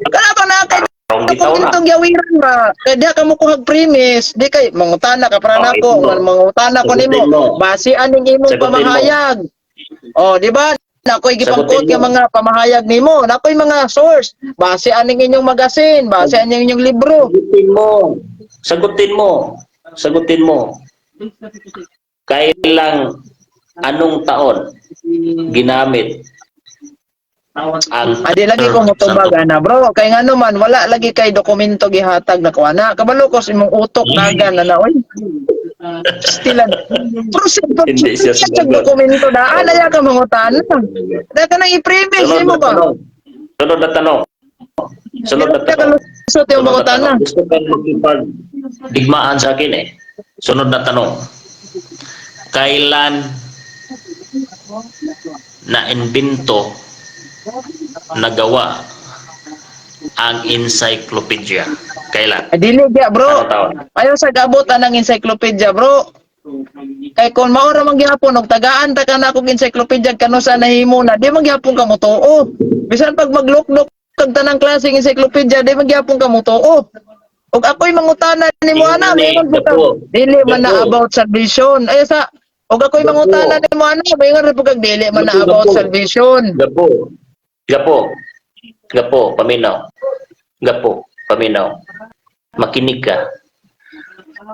B: Kana ba na kay
A: Wrong bitaw na.
B: itong yawiran ba? Kaya di ka mo kuhag premise, di kay mangutana ka para
A: Okay,
B: nako,
A: mo.
B: mangutana ko
A: Sagutin
B: nimo.
A: mo.
B: Base aning imong
A: Sagutin mo.
B: pamahayag. Oh, di ba? Nakoy gipangkot
A: Sagutin
B: yung
A: mo.
B: mga pamahayag nimo, nakoy mga source. Base aning inyong magasin, base aning inyong libro.
A: Sagutin mo. Sagutin mo. Sagutin mo. Kailang anong taon ginamit ang
B: Adi lagi ko motubag
A: Santo-
B: ana bro, kay ngano man wala lagi kay dokumento gihatag na kuana. Kabalo ko sa imong utok nagan na oy. Stilan.
A: Hindi siya
B: sa
A: sumagot.
B: dokumento na ana ya ka mangutana. Da ka nang i-premise
A: Sunod
B: mo
A: na
B: ba?
A: tanong. Sunod na tanong. Sunod na tanong.
B: So
A: Sunod
B: yung
A: na
B: mangutana.
A: tanong. Gusto kang magkipag-digmaan sa akin eh. Sunod na tanong. Kailan na-invento, nagawa ang encyclopedia? Kailan?
B: Dili dia bro.
A: Anong taon?
B: Ayaw sa gabot anang encyclopedia bro. Kay kung maura man gihapon og tagaan ta kana kog encyclopedia kano sa nahimo na di man gihapon ka mo tuo. Bisan pag maglukdok kag tanang klaseng encyclopedia di man gihapon ka mo tuo. Og ako'y mangutana nimo ana mayroon po ka. Dili man na about salvation. Ay sa og ako'y mangutana nimo ana mayroon po kag dili man na about salvation.
A: Gapo, paminaw. Gapo, paminaw. Makinig ka.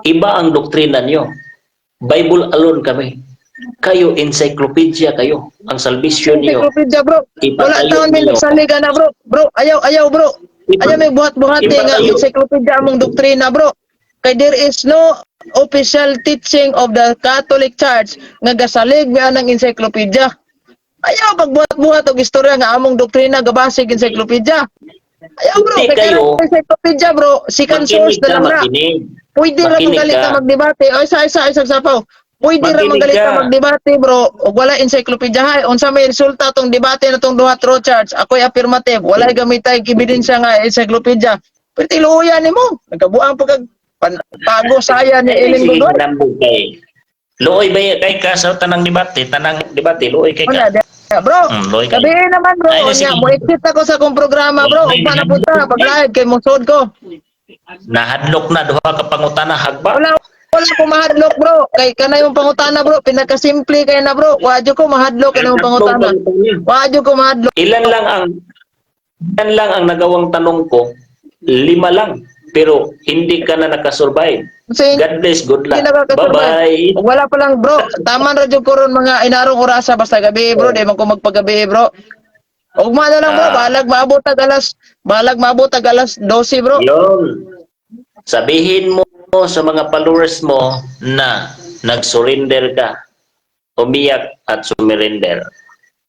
A: Iba ang doktrina niyo. Bible alone kami. Kayo, encyclopedia kayo. Ang salvation niyo.
B: Encyclopedia bro. Wala
A: Ipatayo
B: taon may
A: ninyo.
B: nagsaliga na bro. Bro, ayaw bro. Ayaw may buhat-buhati nga
A: Ipatayo.
B: encyclopedia among doktrina bro. Kay there is no official teaching of the Catholic Church nga gasalig mi anang encyclopedia. Ayaw pagbuhat-buhat og istorya nga among doktrina gabasig encyclopedia. Ayaw bro,
A: Hindi
B: kaya
A: kayo,
B: na encyclopedia bro, second source
A: makinig
B: na
A: ka,
B: lang na.
A: makinig.
B: Pwede ra
A: Makinig
B: magalit
A: ka.
B: ka magdebate. O isa sapaw. Pwede ra
A: Makinig
B: magalit
A: ka.
B: ka magdebate bro. O wala encyclopedia hay. Unsa may resulta tong debate na tong duha true charge. Ako'y affirmative. Wala gamitay ebidensya nga encyclopedia. Pero tiluyan nimo. Nagkabuang pagkag pago saya ni
A: Ay,
B: Ellen
A: sige,
B: Godoy.
A: kinambog kay. Luoy ba kay ka sa tanang debate, luoy kay
B: Wala
A: ka.
B: di. Bro,
A: Luoy kay.
B: gabi naman
A: Ay,
B: bro.
A: na
B: Unya
A: sige.
B: mo exit ako sa akong programa bro. Ug pa na punta pag live kay mo sod ko.
A: Nahadlok na duha ka pangutana hagba.
B: Wala ko mahadlok bro. Kay kana yung pangutana bro. Pinakasimple kay na bro. Wadyo ko mahadlok kana yung
A: Tatlong
B: pangutana.
A: pangutana.
B: Wadyo ko mahadlok.
A: Ilan lang ang nagawang tanong ko, 5 lang. Pero hindi ka na nakasurvive.
B: Kasi
A: God bless, good
B: hindi
A: luck.
B: nakaka-survive.
A: Bye-bye.
B: Ug wala pa lang bro. Tama ra jud ko ron mga inarong orasa basta gabi bro. Di man ko magpagabi bro. Ugma na lang bro.
A: Ah,
B: Balag maabot ag alas 12 bro.
A: yun. Sabihin mo sa mga followers mo na nag-surrender ka. Umiyak at sumurrender.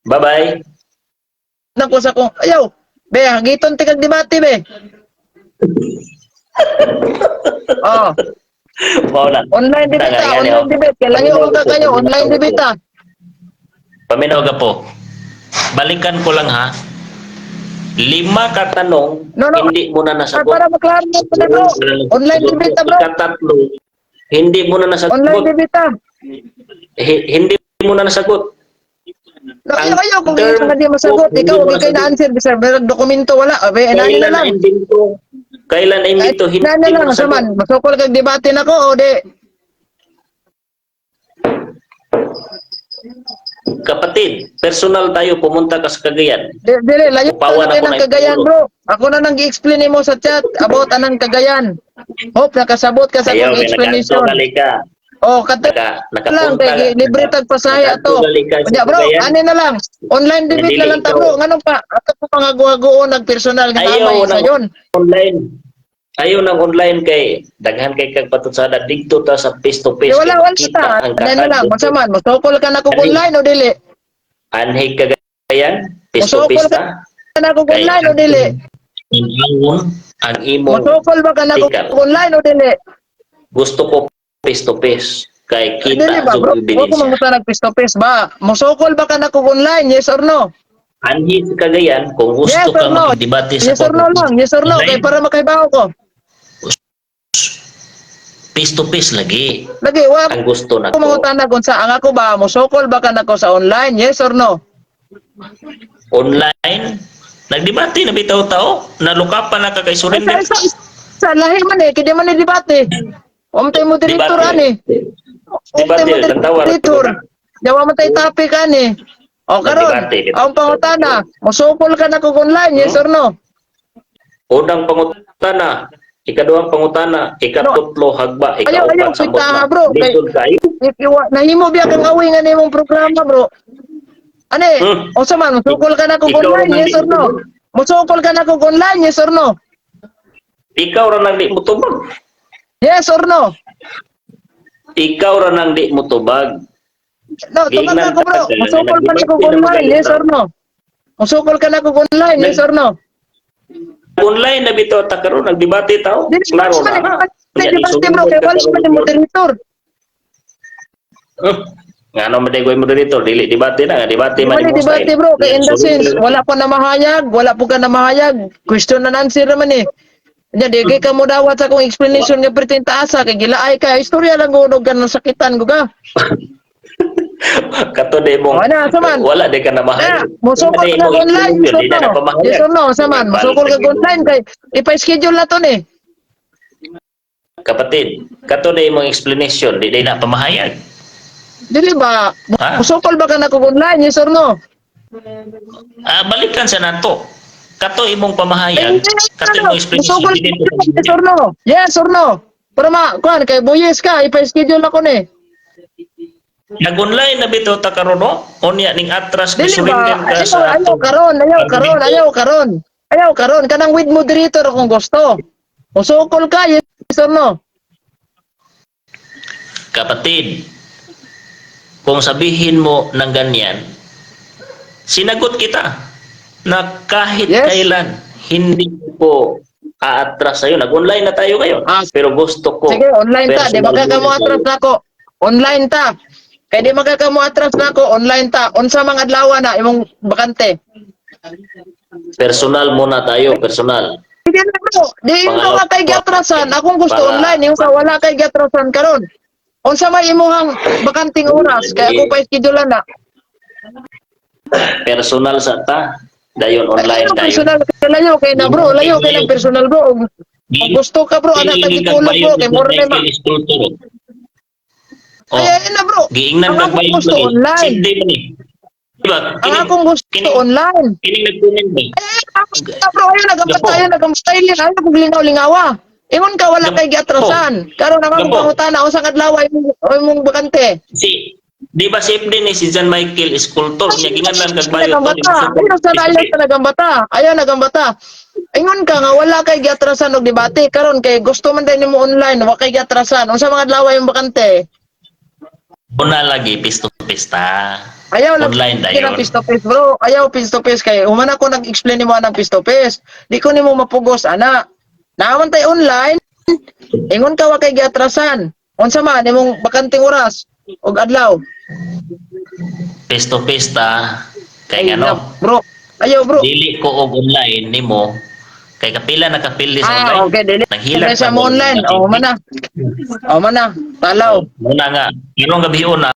A: Bye-bye.
B: Nako sa kong ayaw. Be, hagiton tigag debate be. Oh,
A: Wow na.
B: online debate, online debate. Kailangan yung ka kayo, online debate.
A: Paminaw ka po. Balikan ko lang ha. 5 katanong,
B: No, no.
A: hindi mo na nasagot.
B: Para maklaro mo na bro. Online debate bro.
A: Ikatatlo, hindi mo na
B: Online
A: nasagot.
B: debate.
A: Hindi mo na nasagot.
B: No,
A: Ang
B: ayaw kung
A: term
B: hindi ka na masagot.
A: hindi
B: Ikaw,
A: mo
B: hindi kayo
A: nasagot.
B: na-answer. Bisa, may dokumento wala. Abe, inani na
A: Kailan
B: lang.
A: na-imbento? Kailan na-imbento? Hindi
B: Inani na
A: mo
B: lang,
A: nasagot.
B: saman. Masukol kag debate na ko, o di.
A: Kapatid, personal tayo, pumunta ka sa Cagayan.
B: Dili, layo
A: Upawan
B: na kayo
A: ako
B: ng
A: na
B: Cagayan,
A: ipulot.
B: bro. Ako na nang i-explain mo sa chat about anang Cagayan. Hope nakasabot ka sa
A: Ayaw,
B: akong
A: kaya nag-adto
B: explanation.
A: gali ka.
B: Oh, kata lang
A: Nakapunta,
B: kay libre tag pasahe
A: nag-adto
B: ato.
A: gali ka sa
B: Unya bro,
A: Cagayan.
B: ani na lang. Online
A: Nga
B: debate na
A: dili
B: lang ta
A: ikaw.
B: bro. Nganong pa ato ko pangaguagoon nag personal nga
A: Ayaw
B: namay
A: ng
B: sayon.
A: online. Ayaw ng online kay daghan kay kag patutsada dito ta sa face to
B: Di
A: face kay
B: wala
A: makita
B: ta.
A: ang
B: Ano na lang,
A: kakad.
B: unsa man, musukol ka na ko online o dili?
A: Anhi Cagayan, face to
B: Musukol
A: face
B: ka
A: ta.
B: na ko
A: Kay
B: online o dili?
A: inangon ang imong
B: Musukol ba ka na ko
A: tikal.
B: online o dili?
A: Gusto ko face to face kay
B: Dili
A: kita
B: ba
A: jud
B: bro? Wa ko
A: ebidensya.
B: mangutan nag face to face ba? Musukol ba ka na ko online? Yes or no?
A: Anhi sa Cagayan kung
B: Yes
A: gusto
B: or
A: kang
B: no?
A: makidebate sa
B: Yes or no lang. Yes or no kay
A: online,
B: para makahibaw ko.
A: face to face lagi
B: Lagi wa
A: ang gusto
B: ko
A: nako.
B: mangutan nag unsa ang ako ba musukol ba ka na ko sa online? Yes or no?
A: Online nagdebate na bitaw tao nalukapan na ka kay
B: Sa
A: surrender.
B: sa lahi man eh, kaya man ni debate. Umtay mo direktor ani. Umtay mo
A: Debate tagtawar.
B: direktor. Yawa man tay topic ani. O karon,
A: Debate.
B: ang pangutana, musukol ka na ko online, yes or no?
A: Unang pangutana, ikaduhang pangutana, ikatutlo hagba,
B: Ayaw
A: ikaupat sambot
B: kita
A: na.
B: bro. Kay
A: Lisod kayo.
B: nahimo biya kang awing ani imong programa bro. Ani, o sa man, musukol ka na ko
A: Ikaw
B: online,
A: naman
B: yes
A: di
B: or no?
A: mo
B: Musukol ka na ko online, yes or no?
A: Ikaw ra nang di mo tubag.
B: Yes or no?
A: Ikaw ra nang di mo tubag.
B: No, tungod
A: Giingnan
B: na ko bro.
A: ka,
B: Musukol ka na ko
A: nagdebate na
B: online,
A: magalit
B: yes
A: na.
B: or no? Musukol ka na ko online, yes or no?
A: Online na bitaw ta karon nagdebate tao.
B: Dili
A: Klaro
B: man
A: na.
B: ni debate bro, kay wala man ni moderator.
A: Nga no madegoy moderator, dili debate na, nga debate man
B: Wala
A: imong
B: debate
A: style.
B: bro, kay in the sense
A: Surrender.
B: wala pa na mahayag, wala po ka na mahayag. Question and answer naman eh. Nya di kay kamo dawat sa akong explanation nga pretenta asa kay gilaay ka istorya lang gunog kan sakitan ko ka.
A: Kato de mo.
B: Wala saman.
A: Wala de ka na mahal.
B: Na, musukol ka na online, yes or
A: Di na
B: no?
A: napamahayag.
B: Yes or no, saman, musukol ka online kay ipa-schedule na to ni.
A: Kapatid, kato de imong explanation, di na pamahayag.
B: Dili ba?
A: Ha?
B: Musukol ba ka na ko online, yes or no?
A: Balikan sa nato. Kato imong pamahayag, kato imong explanation,
B: Musukol
A: di
B: ka
A: dito
B: na, yes or no? Yes or no? Para kuan kay buyes ka, ipa-schedule ako ni.
A: Nag-online na bitaw ta karon no? Unya ning atras ni
B: Dili
A: surrender
B: ba?
A: ka
B: Ayaw,
A: sa
B: ayaw karon, ayaw karon, ayaw karon. Ayaw karon, kanang with moderator akong gusto. Musukol ka, yes or no?
A: Kapatid, kung sabihin mo ng ganyan, sinagot kita na kahit
B: Yes.
A: kailan hindi ko aatras sa'yo. Nag-online na tayo ngayon.
B: Ah,
A: Pero gusto ko.
B: Sige, online ta. Di
A: personal
B: ba ka mo
A: muna
B: atras
A: sa'yo.
B: nako? Online ta. Kaya di ba ka mo atras nako? Online ta. Unsa mga adlaw na imong bakante?
A: Personal muna tayo. Personal.
B: Hindi na bro. Di yung
A: Pangalawa,
B: ka kay gatrasan. Akong gusto
A: para-
B: online. Yung sa wala kay gatrasan karon. Unsa may imong bakanting oras? Kaya ako pa schedule na.
A: Personal sa ta. Dayon online
B: Ay,
A: tayo.
B: personal kay layo kay na bro. Layo kay ng personal bro. Kung gusto ka bro, anak tagitulog bro. Kay more na
A: Oh,
B: ay na bro.
A: giingnan
B: Ang akong
A: nagbayad
B: gusto
A: lagi.
B: online.
A: Sindi man eh. Diba?
B: Ang akong gusto online.
A: Kining nag-comment ba?
B: Ah, bro, ayun, nagambatayan, nagambatayan, ayun, naglingaw-lingawa. Ingon ka, wala kay giatrasan. Karon ang akong
A: Gapo.
B: pangutana, usang adlaw ay mong bakante.
A: Di ba si FD ni si John Michael Escultor niya ginganlan kag bayo
B: Nagambata. Ayun, sa ayun, sa nagambata. Ayun, nagambata. Ingon ka nga, wala kay giatrasan og debate. Karon kay gusto man din mo online, wala kay giatrasan. Unsa mga adlaw ay mong bakante?
A: Una lagi pisto pista.
B: Ayaw lang
A: Online
B: kaya
A: dayon.
B: ng face to face bro. Ayaw face to face kay humana ko nag-explain nimo ng face to face. Di ko nimo mapugos ana. Naman tay online. Ingon ka wa kay giatrasan. Unsa man imong bakanting oras og adlaw?
A: Pisto pista kay
B: Ay,
A: ano?
B: bro. Ayaw bro.
A: Dili ko og online nimo kay kapila nakapili sa online.
B: Ah, okay, dili.
A: Naghilak
B: Sa
A: pa
B: mo online. Oh, mana. Oh, mana. Talaw.
A: Muna nga, irong gabi una,